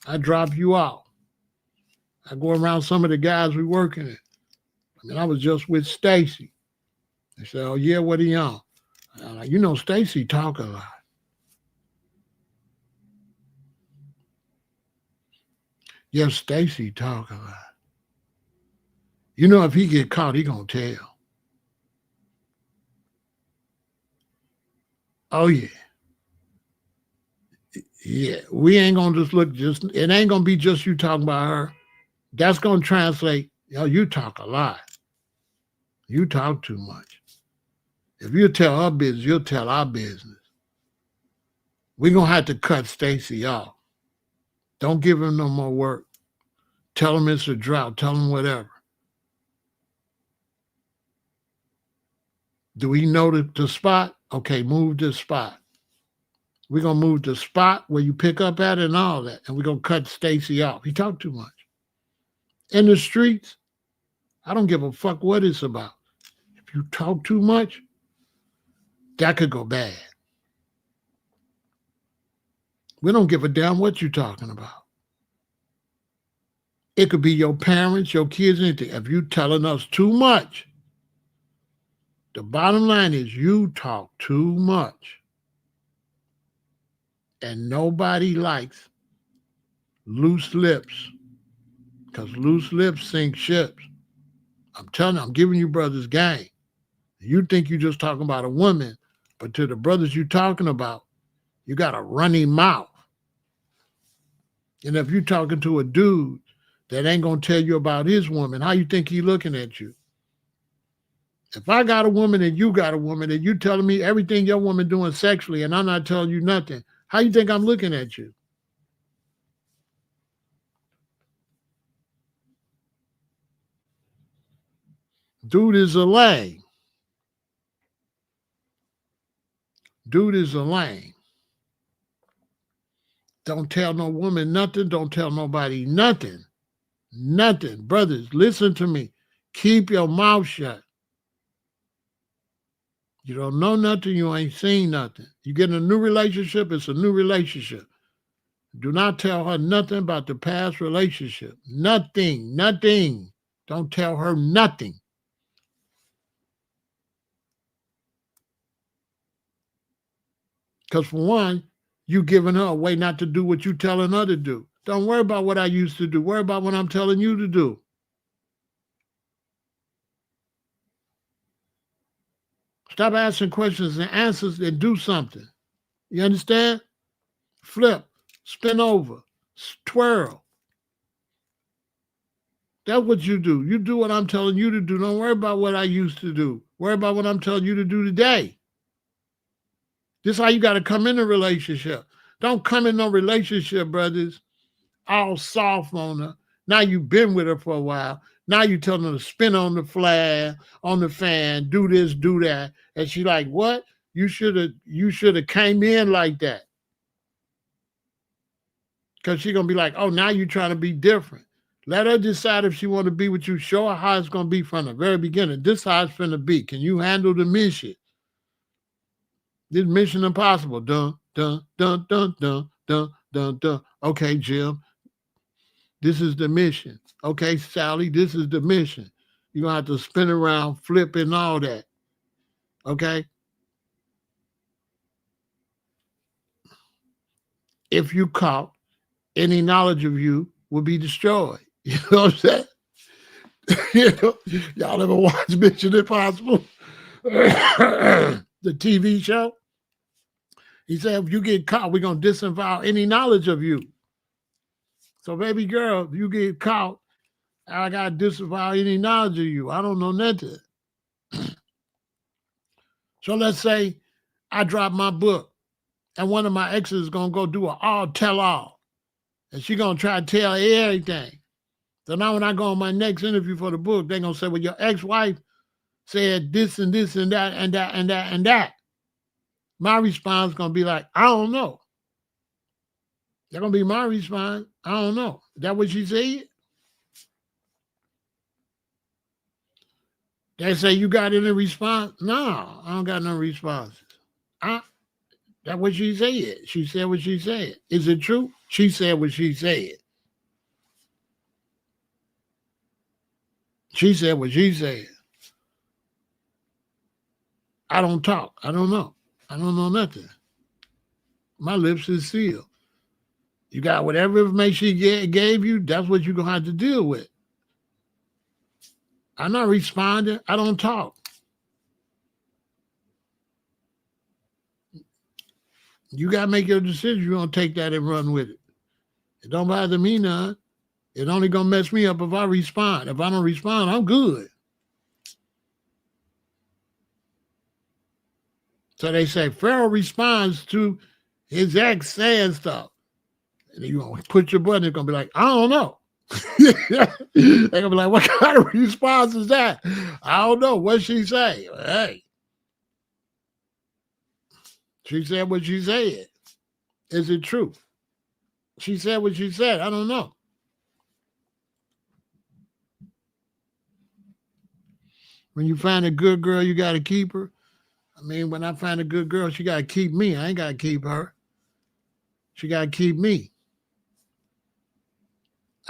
I drop you out. I go around some of the guys we working at. I was just with Stacy. They said, oh, yeah, what are you on? I'm like, you know, Stacy talk a lot. Yes, Stacy talk a lot. You know, if he get caught, he gonna tell. Oh, yeah. Yeah, we ain't gonna it ain't gonna be just you talking about her. That's gonna translate, you talk a lot. You talk too much. If you tell her business, you'll tell our business. We're going to have to cut Stacy off. Don't give him no more work. Tell him it's a drought. Tell him whatever. Do we know the spot? Okay, move the spot. We're going to move the spot where you pick up at and all that. And we're going to cut Stacy off. He talked too much. In the streets, I don't give a fuck what it's about. If you talk too much, that could go bad. We don't give a damn what you're talking about. It could be your parents, your kids, anything. If you're telling us too much, the bottom line is you talk too much. And nobody likes loose lips, because loose lips sink ships. I'm telling you, I'm giving you brothers game. You think you're just talking about a woman, but to the brothers you're talking about, you got a runny mouth. And if you're talking to a dude that ain't going to tell you about his woman, how you think he looking at you? If I got a woman and you got a woman and you telling me everything your woman doing sexually and I'm not telling you nothing, how you think I'm looking at you? Dude is a lame. Dude is a lame. Don't tell no woman nothing. Don't tell nobody nothing. Nothing. Brothers, listen to me. Keep your mouth shut. You don't know nothing. You ain't seen nothing. You get in a new relationship, it's a new relationship. Do not tell her nothing about the past relationship. Nothing. Nothing. Don't tell her nothing. Because for one, you giving her a way not to do what you telling her to do. Don't worry about what I used to do. Worry about what I'm telling you to do. Stop asking questions and answers and do something. You understand? Flip, spin over, twirl. That's what you do. You do what I'm telling you to do. Don't worry about what I used to do. Worry about what I'm telling you to do today. This is how you got to come in a relationship. Don't come in no relationship, brothers, all soft on her. Now you've been with her for a while. Now you telling her to spin on the flag, on the fan, do this, do that. And she like, what? You should have came in like that. Because she's going to be like, oh, now you're trying to be different. Let her decide if she want to be with you. Show her how it's going to be from the very beginning. This is how it's going to be. Can you handle the mission? This Mission Impossible. Dun, dun, dun, dun, dun, dun, dun, dun. Okay, Jim. This is the mission. Okay, Sally, this is the mission. You're going to have to spin around, flip, and all that. Okay? If you caught, any knowledge of you will be destroyed. You know what I'm saying? You know, y'all ever watch Mission Impossible? The TV show? He said, if you get caught, we're going to disavow any knowledge of you. So, baby girl, if you get caught, I got to disavow any knowledge of you. I don't know nothing. So let's say I drop my book and one of my exes is going to go do an all-tell-all. And she's going to try to tell everything. So now when I go on my next interview for the book, they're going to say, well, your ex-wife said this and this and that and that and that and that. My response is going to be like, I don't know. That's going to be my response. I don't know. Is that what she said? They say, you got any response? No, I don't got no responses. That's what she said. She said what she said. Is it true? She said what she said. She said what she said. I don't talk. I don't know. I don't know nothing. My lips is sealed. You got whatever information she gave you, that's what you're going to have to deal with. I'm not responding. I don't talk. You got to make your decision. You're going to take that and run with it. It don't bother me none. It's only going to mess me up if I respond. If I don't respond, I'm good. So they say Pharaoh responds to his ex saying stuff. And you gonna put your button, it's gonna be like, I don't know. They're gonna be like, what kind of response is that? I don't know. What she say? Hey. She said what she said. Is it true? She said what she said. I don't know. When you find a good girl, you got to keep her. I mean, when I find a good girl, she got to keep me. I ain't got to keep her. She got to keep me.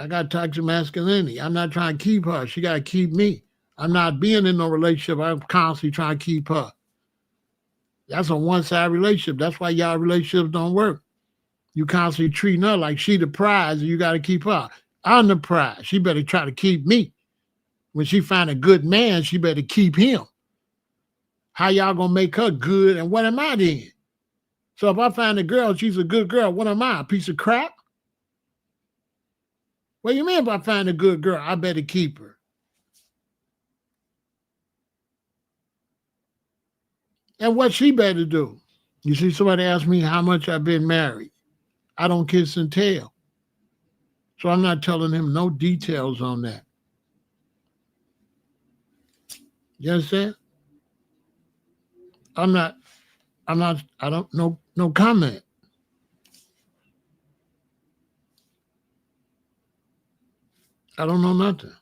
I got toxic masculinity. I'm not trying to keep her. She got to keep me. I'm not being in no relationship. I'm constantly trying to keep her. That's a one-sided relationship. That's why y'all relationships don't work. You constantly treating her like she the prize and you got to keep her. I'm the prize. She better try to keep me. When she find a good man, she better keep him. How y'all gonna make her good and what am I then? So if I find a girl, she's a good girl, what am I, a piece of crap? What do you mean if I find a good girl, I better keep her? And what she better do? You see, somebody asked me how much I've been married. I don't kiss and tell. So I'm not telling him no details on that. You understand? I don't know, no comment. I don't know nothing.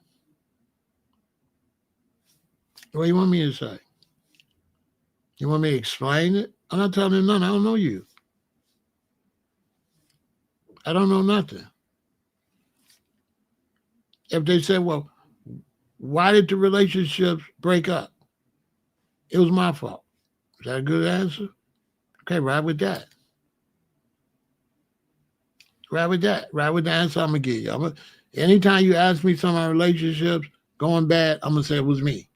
What do you want me to say? You want me to explain it? I'm not telling him nothing. I don't know you. I don't know nothing. If they say, well, why did the relationships break up? It was my fault. Is that a good answer? Okay, ride with that. Ride with that. Ride with the answer I'm going to give you. Anytime you ask me some of my relationships going bad, I'm going to say it was me.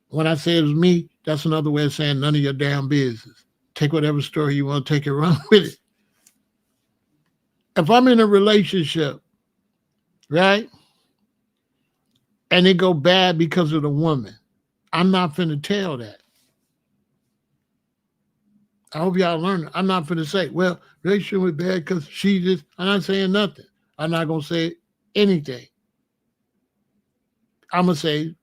When I say it was me, that's another way of saying none of your damn business. Take whatever story you want to take and run with it. If I'm in a relationship, right, and it go bad because of the woman, I'm not finna tell that. I hope y'all learn it. I'm not finna say, well, relationship was bad because she just, I'm not saying nothing. I'm not going to say anything. I'm going to say,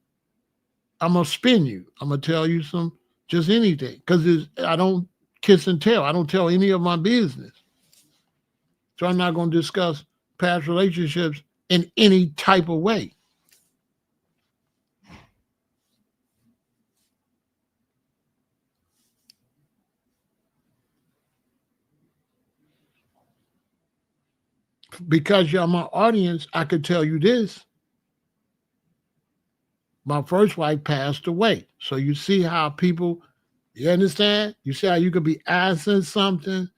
I'm going to spin you. I'm going to tell you just anything. Because I don't kiss and tell. I don't tell any of my business. So I'm not going to discuss past relationships in any type of way. Because you're my audience, I could tell you this. My first wife passed away. So you see how people, you understand? You see how you could be asking something,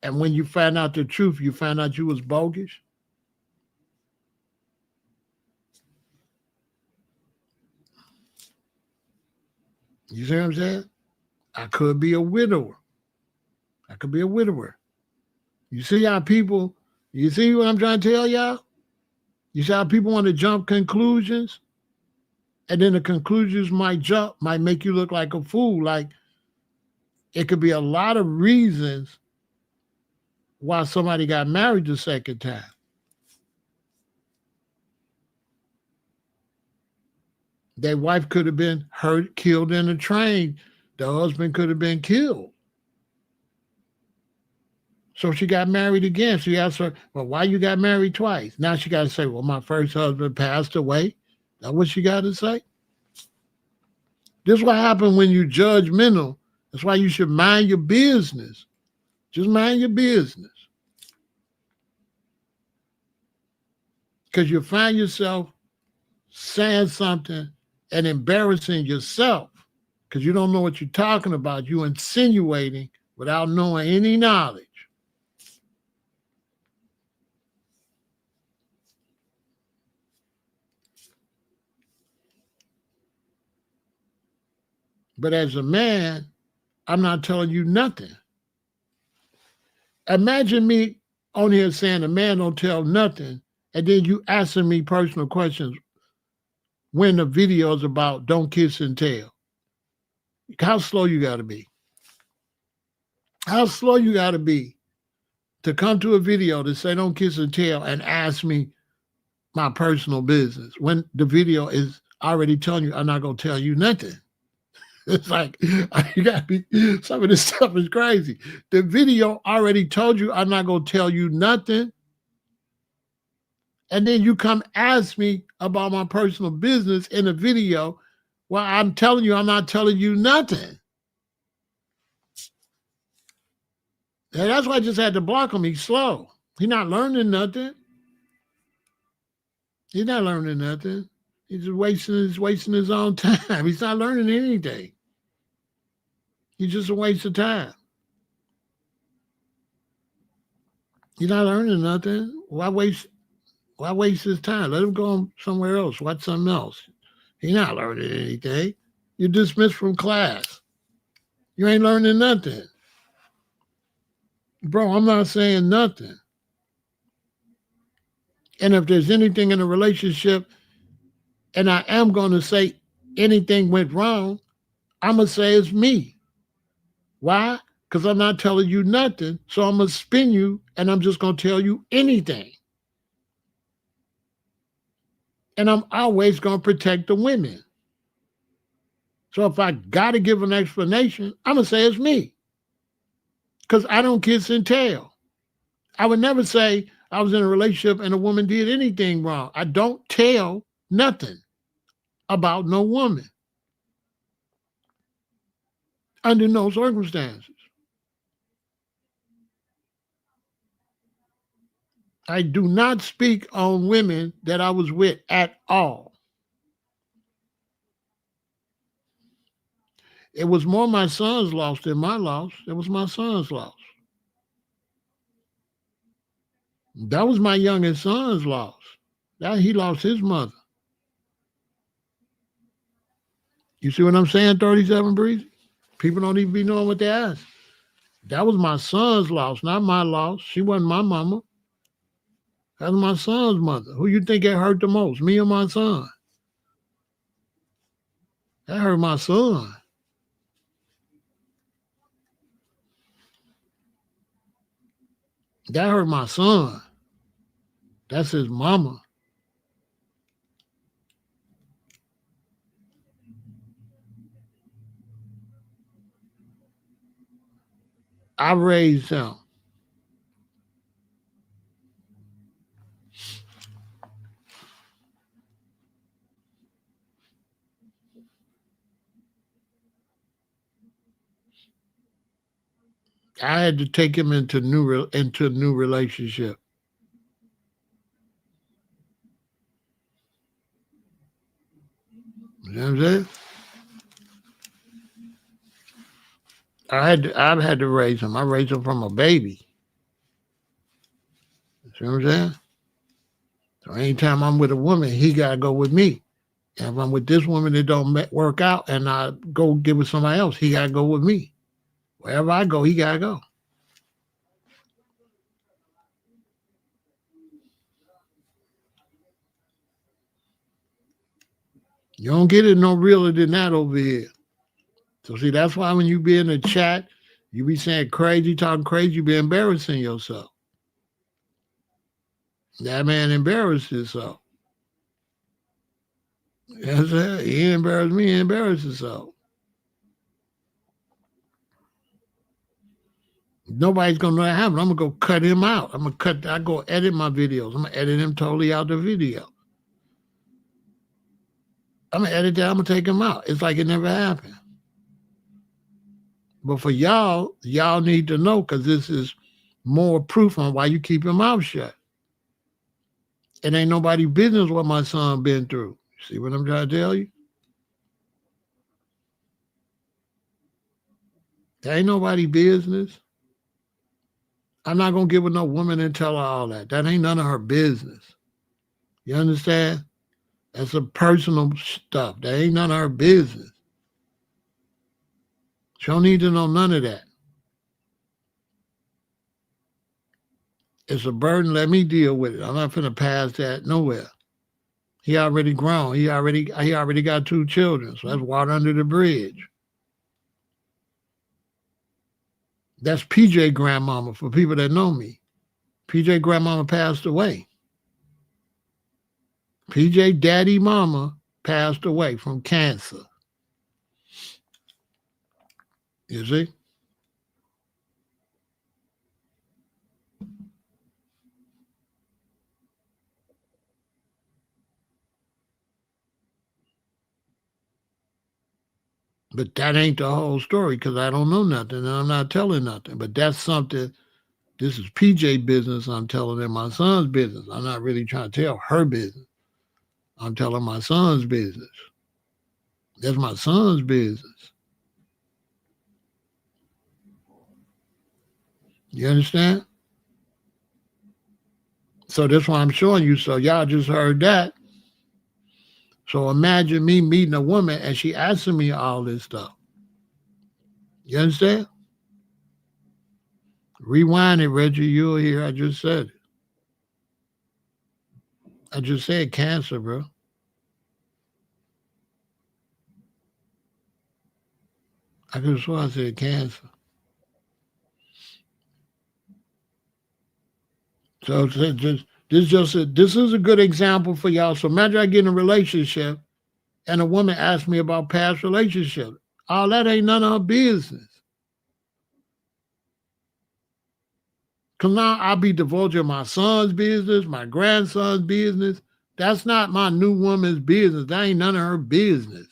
and when you find out the truth, you find out you was bogus? You see what I'm saying? I could be a widower. I could be a widower. You see how people, you see what I'm trying to tell y'all? You see how people want to jump conclusions? And then the conclusions might make you look like a fool. Like, it could be a lot of reasons why somebody got married the second time. Their wife could have been hurt, killed in a train. The husband could have been killed. So she got married again. She asked her, well, why you got married twice? Now she got to say, well, my first husband passed away. That's what she got to say. This is what happens when you judgmental. That's why you should mind your business. Just mind your business. Because you'll find yourself saying something and embarrassing yourself because you don't know what you're talking about. You're insinuating without knowing any knowledge. But as a man, I'm not telling you nothing. Imagine me on here saying a man don't tell nothing, and then you asking me personal questions when the video is about don't kiss and tell. How slow you got to be? How slow you got to be to come to a video to say don't kiss and tell and ask me my personal business when the video is already telling you I'm not going to tell you nothing. It's like, you got to be, some of this stuff is crazy. The video already told you I'm not going to tell you nothing. And then you come ask me about my personal business in a video. Well, I'm telling you, I'm not telling you nothing. And that's why I just had to block him. He's slow. He's not learning nothing. He's not learning nothing. He's just wasting his own time. He's not learning anything. He's just a waste of time. He's not learning nothing. Why waste his time? Let him go somewhere else. Watch something else. He's not learning anything. You're dismissed from class. You ain't learning nothing. Bro, I'm not saying nothing. And if there's anything in a relationship, and I am going to say anything went wrong, I'm going to say it's me. Why? Because I'm not telling you nothing. So I'm going to spin you, and I'm just going to tell you anything. And I'm always going to protect the women. So if I got to give an explanation, I'm going to say it's me. Because I don't kiss and tell. I would never say I was in a relationship and a woman did anything wrong. I don't tell nothing about no woman under no circumstances. I do not speak on women that I was with at all. It was more my son's loss than my loss. It was my son's loss. That was my youngest son's loss. That he lost his mother. You see what I'm saying, 37 Breezy? People don't even be knowing what they ask. That was my son's loss, not my loss. She wasn't my mama. That was my son's mother. Who you think it hurt the most, me or my son? That hurt my son. That hurt my son. That's his mama. I raised him. I had to take him into a new relationship. You know what I'm saying? I've had to raise him. I raised him from a baby. You see what I'm saying? So anytime I'm with a woman, he gotta go with me. And if I'm with this woman that don't work out and I go get with somebody else, he gotta go with me. Wherever I go, he gotta go. You don't get it no realer than that over here. So see, that's why when you be in the chat, you be saying crazy, talking crazy, you be embarrassing yourself. That man embarrassed himself. You know what I'm saying? He embarrassed me, he embarrassed himself. Nobody's gonna know that happened. I'm gonna go cut him out. I go edit my videos. I'm gonna edit him totally out the video. I'm gonna edit that, I'm gonna take him out. It's like it never happened. But for y'all need to know, because this is more proof on why you keep your mouth shut. It ain't nobody business what my son been through. See what I'm trying to tell you? That ain't nobody business. I'm not going to get with no woman and tell her all that. That ain't none of her business. You understand? That's a personal stuff. That ain't none of her business. She don't need to know none of that. It's a burden. Let me deal with it. I'm not finna pass that nowhere. He already grown. He already got 2 children. So that's water under the bridge. That's PJ grandmama for people that know me. PJ grandmama passed away. PJ daddy mama passed away from cancer. You see? But that ain't the whole story because I don't know nothing and I'm not telling nothing. But that's something, this is PJ business. I'm telling them my son's business. I'm not really trying to tell her business. I'm telling my son's business. That's my son's business. You understand? So that's why I'm showing you. So y'all just heard that. So imagine me meeting a woman and she asking me all this stuff. You understand? Rewind it, Reggie. You'll hear I just said it. I just said cancer, bro. I could have sworn I said cancer. So this is a good example for y'all. So imagine I get in a relationship and a woman asks me about past relationships. All that ain't none of her business. Because now I'll be divulging my son's business, my grandson's business. That's not my new woman's business. That ain't none of her business.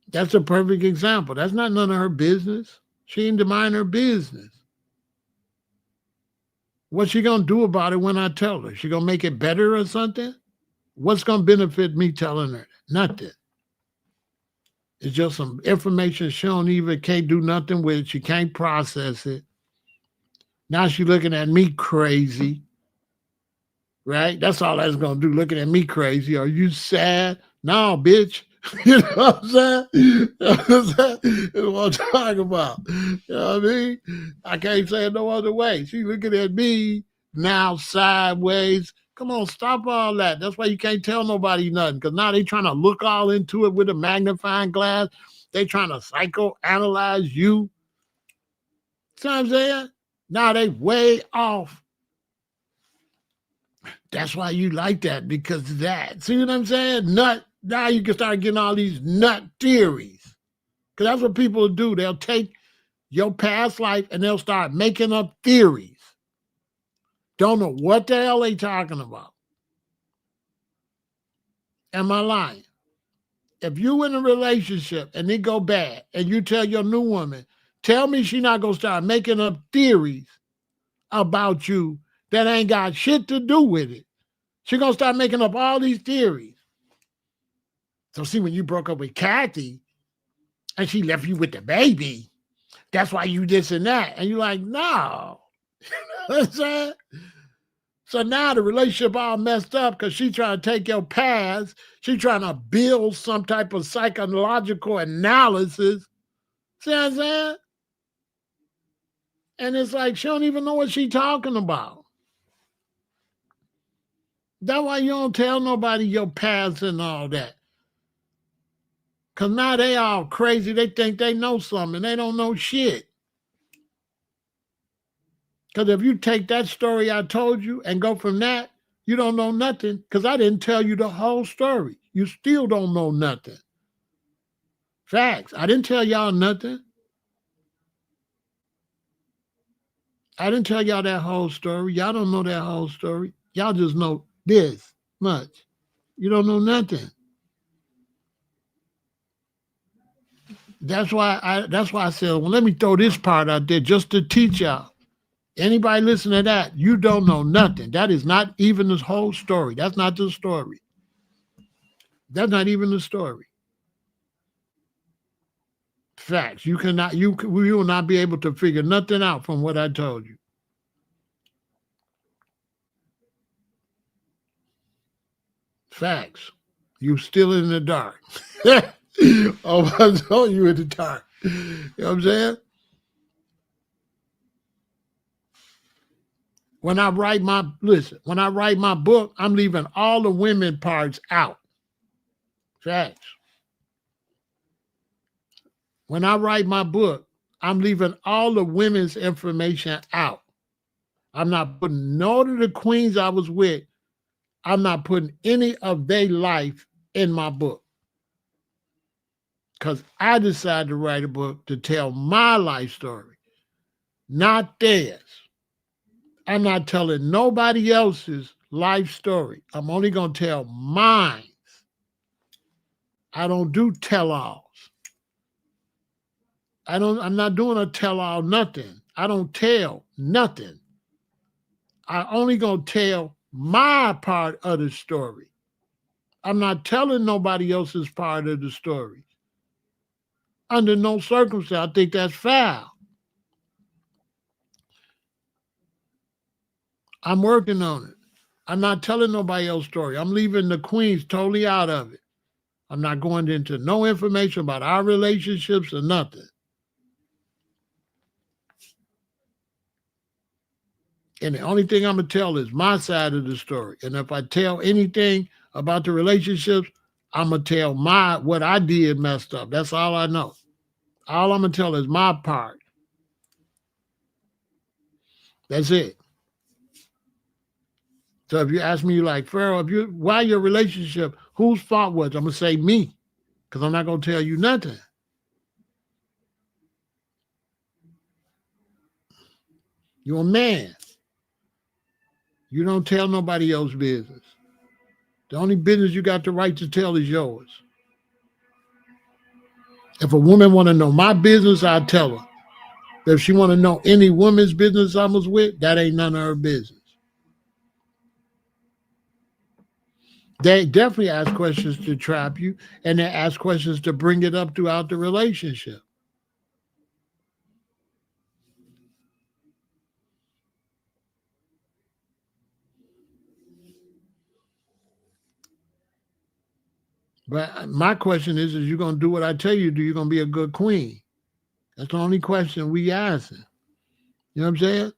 That's a perfect example. That's not none of her business. She ain't to mind her business. What's she gonna do about it when I tell her? She gonna make it better or something? What's gonna benefit me telling her? Nothing. It's just some information she don't even can't do nothing with. She can't process it. Now she looking at me crazy, right? That's all that's gonna do. Looking at me crazy. Are you sad? No, bitch. You know what I'm saying? You know what I'm saying? That's what I'm talking about. You know what I mean? I can't say it no other way. She looking at me now sideways. Come on, stop all that. That's why you can't tell nobody nothing. Because now they trying to look all into it with a magnifying glass. They trying to psychoanalyze you. See what I'm saying? Now they way off. That's why you like that, because of that. See what I'm saying? Nut. Now you can start getting all these nut theories. Because that's what people do. They'll take your past life and they'll start making up theories. Don't know what the hell they talking about. Am I lying? If you in a relationship and it go bad and you tell your new woman, tell me she not going to start making up theories about you that ain't got shit to do with it. She going to start making up all these theories. So see, when you broke up with Kathy and she left you with the baby, that's why you this and that. And you're like, no. You know what I'm saying? So now the relationship all messed up because she trying to take your past. She trying to build some type of psychological analysis. See what I'm saying? And it's like she don't even know what she talking about. That's why you don't tell nobody your past and all that. Because now they all crazy. They think they know something. They don't know shit. Because if you take that story I told you and go from that, you don't know nothing. Because I didn't tell you the whole story. You still don't know nothing. Facts. I didn't tell y'all nothing. I didn't tell y'all that whole story. Y'all don't know that whole story. Y'all just know this much. You don't know nothing. That's why I said, well, let me throw this part out there just to teach y'all. Anybody listen to that, you don't know nothing. That is not even the whole story. That's not the story. That's not even the story. Facts. You will not be able to figure nothing out from what I told you. Facts. You still in the dark. Oh, I told you in the dark. You know what I'm saying? When I write my book, I'm leaving all the women parts out. Facts. When I write my book, I'm leaving all the women's information out. I'm not putting none of the queens I was with. I'm not putting any of their life in my book. Because I decided to write a book to tell my life story, not theirs. I'm not telling nobody else's life story. I'm only going to tell mine. I don't do tell-alls. I'm not doing a tell-all nothing. I don't tell nothing. I only going to tell my part of the story. I'm not telling nobody else's part of the story. Under no circumstance, I think that's foul. I'm working on it. I'm not telling nobody else's story. I'm leaving the queens totally out of it. I'm not going into no information about our relationships or nothing. And the only thing I'm going to tell is my side of the story. And if I tell anything about the relationships, I'm going to tell what I did messed up. That's all I know. All I'm going to tell is my part. That's it. So if you ask me like, Pharaoh, why your relationship, whose fault was it? I'm going to say me, because I'm not going to tell you nothing. You're a man. You don't tell nobody else's business. The only business you got the right to tell is yours. If a woman want to know my business, I'll tell her. But if she want to know any woman's business I was with, that ain't none of her business. They definitely ask questions to trap you, and they ask questions to bring it up throughout the relationship. But my question is you going to do what I tell you to do? You going to be a good queen? That's the only question we asking. You know what I'm saying?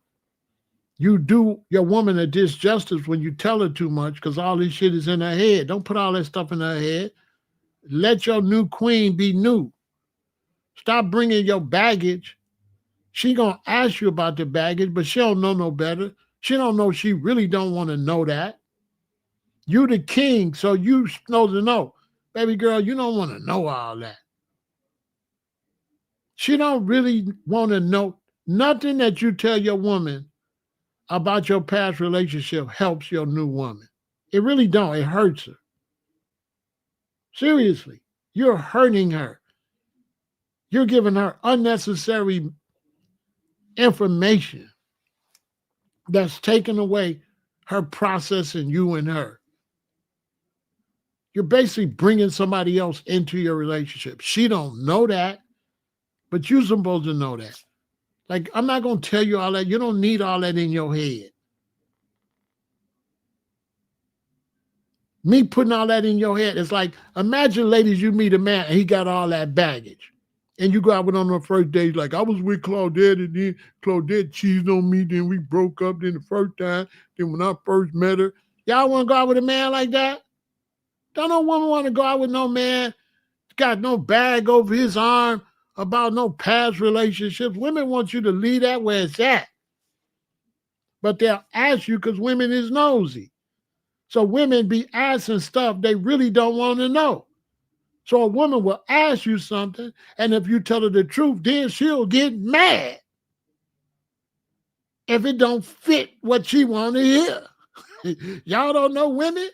You do your woman a disjustice when you tell her too much because all this shit is in her head. Don't put all that stuff in her head. Let your new queen be new. Stop bringing your baggage. She going to ask you about the baggage, but she don't know no better. She don't know she really don't want to know that. You the king, so you supposed to know. Baby girl, you don't want to know all that. She don't really want to know. Nothing that you tell your woman about your past relationship helps your new woman. It really don't. It hurts her. Seriously, you're hurting her. You're giving her unnecessary information that's taking away her processing you and her. You're basically bringing somebody else into your relationship. She don't know that, but you're supposed to know that. Like, I'm not going to tell you all that. You don't need all that in your head. Me putting all that in your head, it's like, imagine, ladies, you meet a man and he got all that baggage. And you go out with on the first date, like, I was with Claudette and then Claudette cheated on me, then we broke up, then the first time, then when I first met her. Y'all want to go out with a man like that? Don't no woman want to go out with no man got no bag over his arm about no past relationships. Women want you to leave that where it's at. But they'll ask you because women is nosy. So women be asking stuff they really don't want to know. So a woman will ask you something, and if you tell her the truth, then she'll get mad if it don't fit what she want to hear. Y'all don't know women?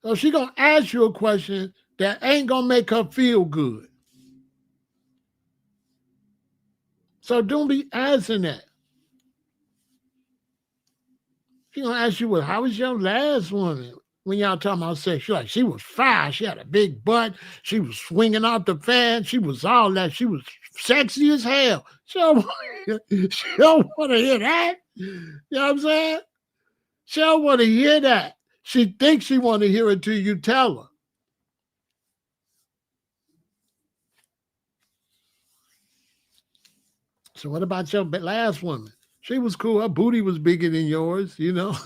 So she going to ask you a question that ain't going to make her feel good. So don't be asking that. She going to ask you, well, how was your last woman? When y'all talking about sex, she's like, she was fine. She had a big butt. She was swinging out the fan. She was all that. She was sexy as hell. She don't want to hear that. You know what I'm saying? She don't want to hear that. She thinks she want to hear it till you tell her. So what about your last woman? She was cool. Her booty was bigger than yours, you know.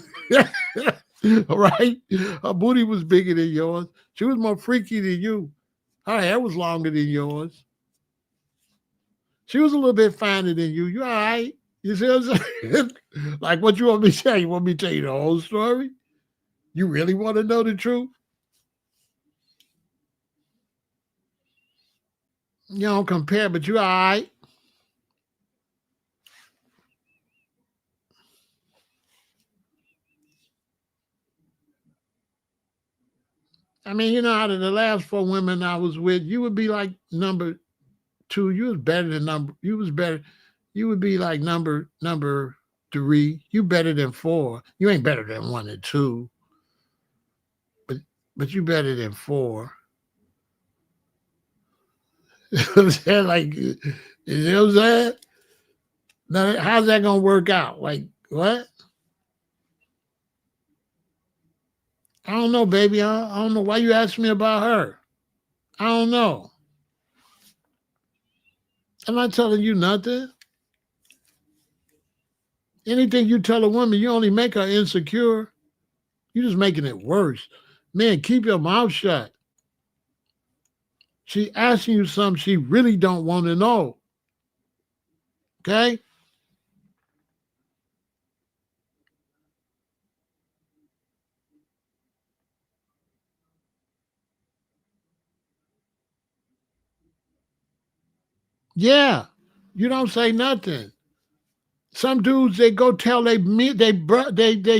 All right? Her booty was bigger than yours. She was more freaky than you. Her hair was longer than yours. She was a little bit finer than you. You all right? You see what I'm saying? Like what you want me to tell you? You want me to tell you the whole story? You really want to know the truth? You don't compare, but you all right. I mean, out of the last 4 women I was with, you would be like number 2. You was better than number. You was better. You would be like number 3. You better than 4. You ain't better than 1 and 2, but you better than 4. I'm saying, like, you know what I'm saying? Now, how's that gonna work out? Like, what? I don't know, baby. I don't know why you asked me about her. I don't know. I'm not telling you nothing. Anything you tell a woman, you only make her insecure. You're just making it worse. Man, keep your mouth shut. She asking you something she really don't want to know. Okay? Yeah. You don't say nothing. Some dudes, they go tell they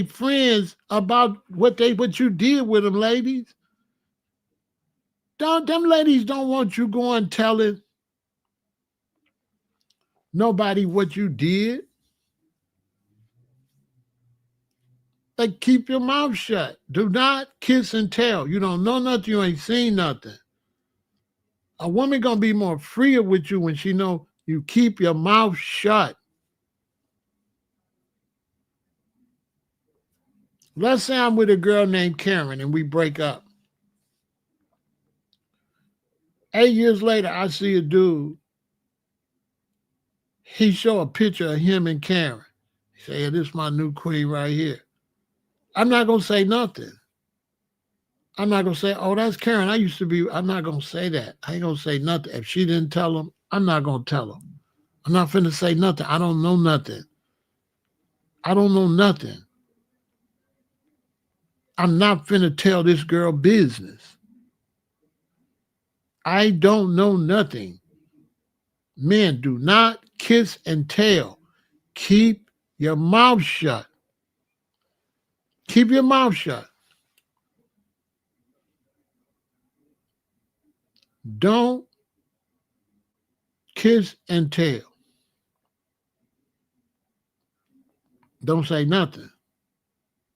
friends about what you did with them, ladies. Them ladies don't want you going telling nobody what you did. Like, keep your mouth shut. Do not kiss and tell. You don't know nothing. You ain't seen nothing. A woman gonna be more freer with you when she know you keep your mouth shut. Let's say I'm with a girl named Karen and we break up. 8 years later, I see a dude. He show a picture of him and Karen. He say, "Hey, this is my new queen right here." I'm not gonna say nothing. I'm not gonna say, "Oh, that's Karen. I used to be." I'm not gonna say that. I ain't gonna say nothing. If she didn't tell him, I'm not gonna tell him. I'm not finna say nothing. I don't know nothing. I don't know nothing. I'm not finna tell this girl business. I don't know nothing. Men, do not kiss and tell. Keep your mouth shut. Keep your mouth shut. Don't kiss and tell. Don't say nothing.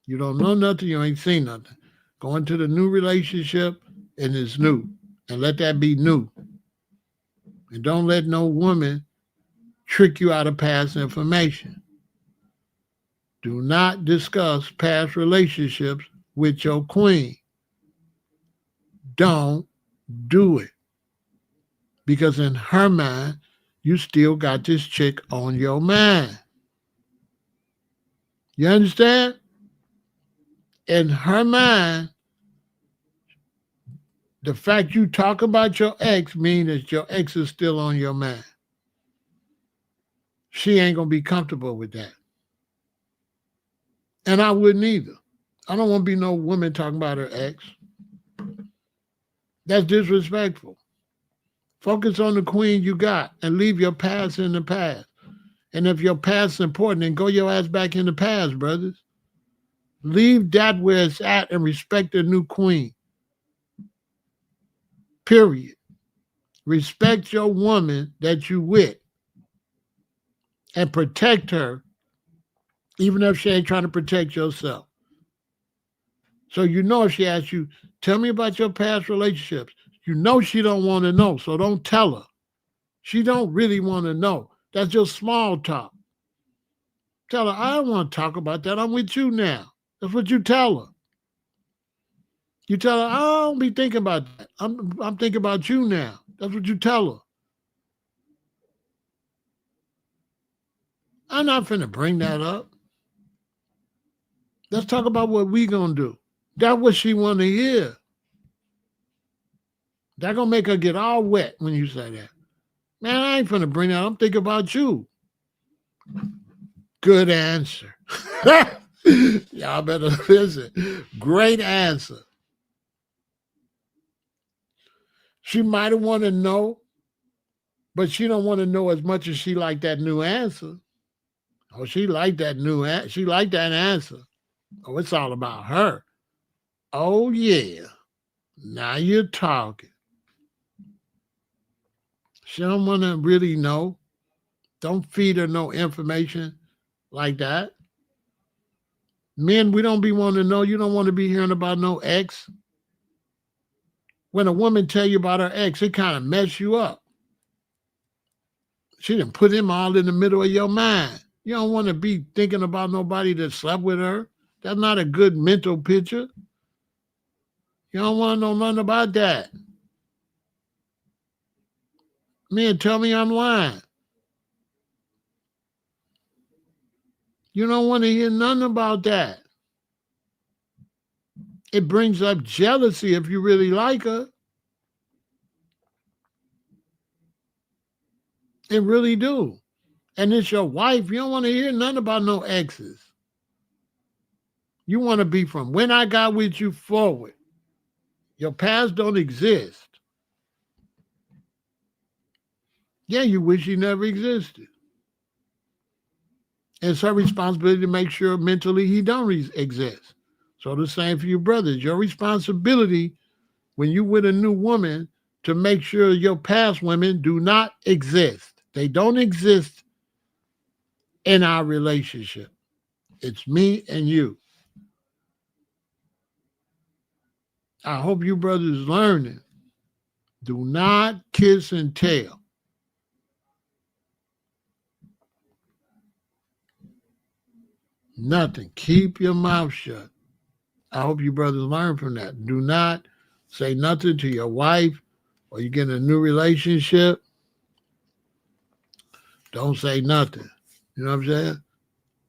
You don't know nothing. You ain't seen nothing. Go into the new relationship and it's new. And let that be new. And don't let no woman trick you out of past information. Do not discuss past relationships with your queen. Don't do it. Because in her mind, you still got this chick on your mind. You understand? In her mind, the fact you talk about your ex means that your ex is still on your mind. She ain't going to be comfortable with that. And I wouldn't either. I don't want to be no woman talking about her ex. That's disrespectful. Focus on the queen you got and leave your past in the past. And if your past is important, then go your ass back in the past, brothers. Leave that where it's at and respect the new queen. Period. Respect your woman that you with and protect her, even if she ain't trying to protect yourself. So you know if she asks you, tell me about your past relationships, you know she don't want to know, so don't tell her. She don't really want to know. That's just small talk. Tell her, I don't want to talk about that. I'm with you now. That's what you tell her. You tell her, I don't be thinking about that. I'm thinking about you now. That's what you tell her. I'm not finna bring that up. Let's talk about what we gonna do. That's what she want to hear. That gonna make her get all wet when you say that. Man, I ain't finna bring that. I'm thinking about you. Good answer. Y'all better listen. Great answer. She might have want to know, but she don't want to know as much as she like that new answer. Oh, she like that she like that answer. Oh, it's all about her. Oh yeah. Now you're talking. She don't want to really know. Don't feed her no information like that. Men, we don't be wanting to know. You don't want to be hearing about no ex. When a woman tell you about her ex, it kind of mess you up. She done put him all in the middle of your mind. You don't want to be thinking about nobody that slept with her. That's not a good mental picture. You don't want to know nothing about that. Men, tell me I'm lying. You don't want to hear nothing about that. It brings up jealousy if you really like her. It really do. And it's your wife. You don't want to hear nothing about no exes. You want to be from when I got with you forward. Your past don't exist. Yeah, you wish he never existed. It's her responsibility to make sure mentally he don't exist. So the same for you brothers. Your responsibility when you with a new woman to make sure your past women do not exist. They don't exist in our relationship. It's me and you. I hope you brothers learning. Do not kiss and tell. Nothing. Keep your mouth shut. I hope you brothers learn from that. Do not say nothing to your wife or you get in a new relationship. Don't say nothing. You know what I'm saying?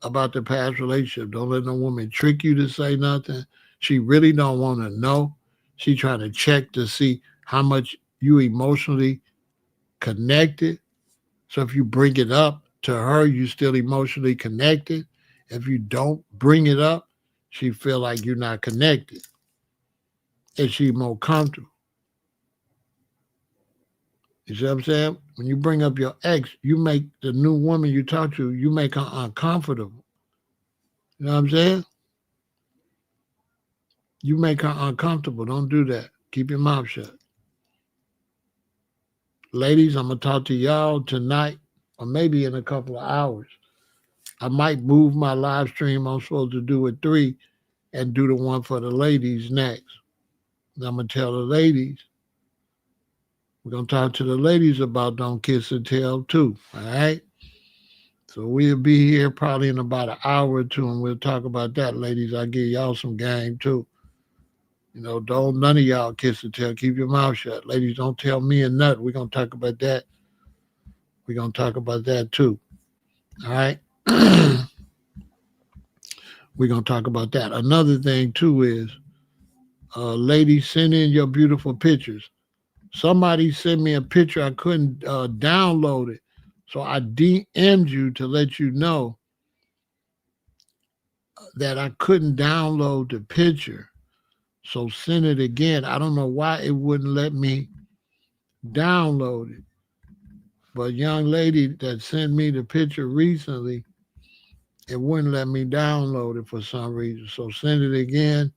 About the past relationship. Don't let no woman trick you to say nothing. She really don't want to know. She trying to check to see how much you emotionally connected. So if you bring it up to her, you still emotionally connected. If you don't bring it up, she feel like you're not connected. And she more comfortable. You see what I'm saying? When you bring up your ex, you make the new woman you talk to, you make her uncomfortable. You know what I'm saying? You make her uncomfortable. Don't do that. Keep your mouth shut. Ladies, I'm going to talk to y'all tonight or maybe in a couple of hours. I might move my live stream I'm supposed to do at 3 and do the one for the ladies next. And I'm going to tell the ladies. We're going to talk to the ladies about Don't Kiss and Tell too. All right? So we'll be here probably in about an hour or two and we'll talk about that, ladies. I'll give y'all some game too. You know, don't none of y'all kiss and tell. Keep your mouth shut. Ladies, don't tell me a nut. We're going to talk about that. We're going to talk about that too. All right? We're going to talk about that. Another thing too is, ladies, send in your beautiful pictures. Somebody sent me a picture. I couldn't download it. So I DM'd you to let you know that I couldn't download the picture. So send it again. I don't know why it wouldn't let me download it. But young lady that sent me the picture recently, it wouldn't let me download it for some reason. So send it again.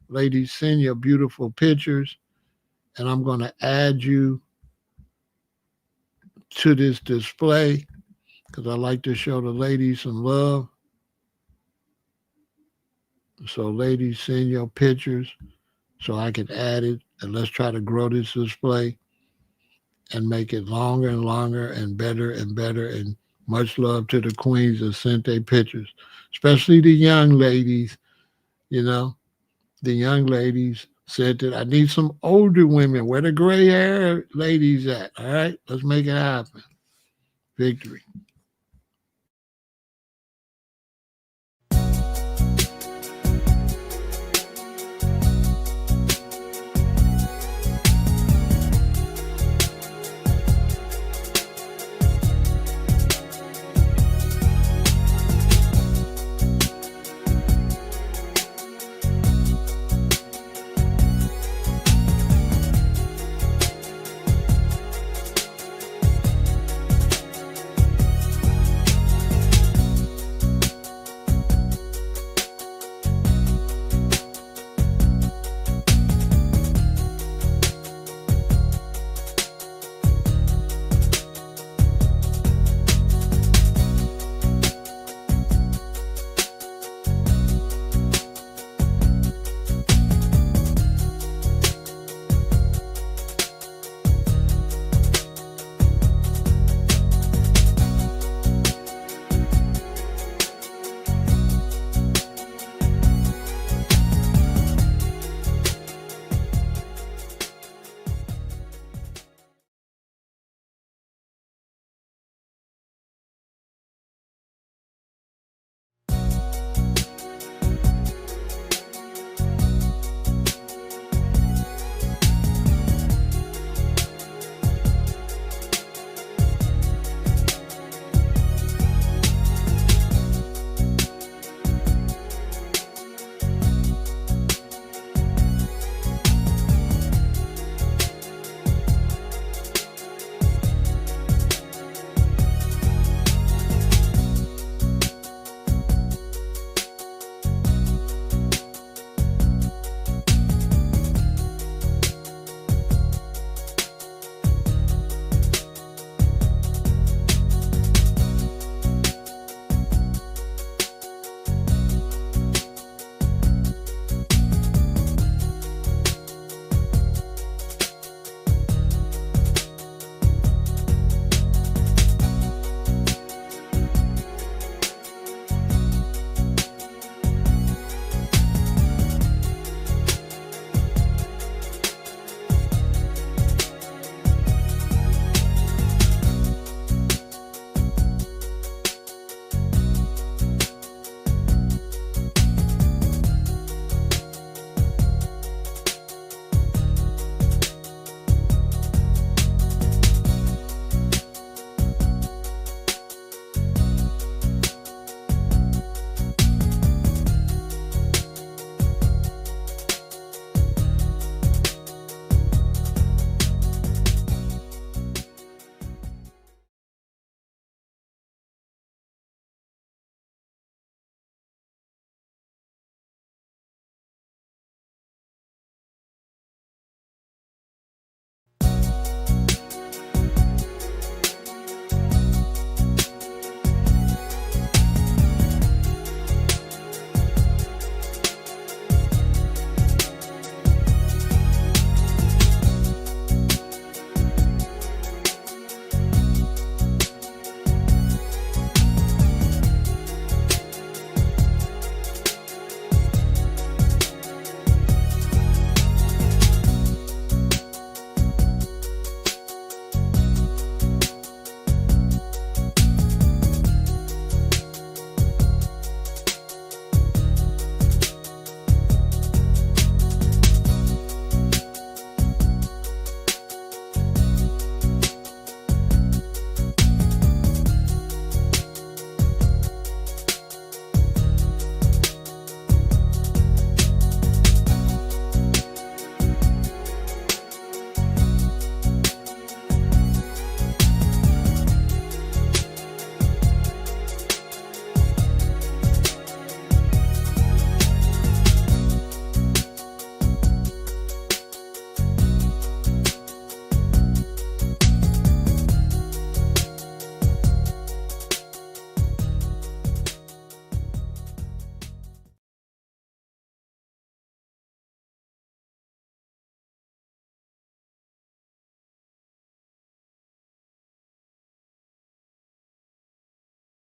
Ladies, send your beautiful pictures. And I'm going to add you to this display because I like to show the ladies some love. So ladies, send your pictures so I can add it. And let's try to grow this display and make it longer and longer and better and better. And much love to the queens that sent their pictures, especially the young ladies. You know, the young ladies said that I need some older women. Where the gray hair ladies at? All right, let's make it happen. Victory.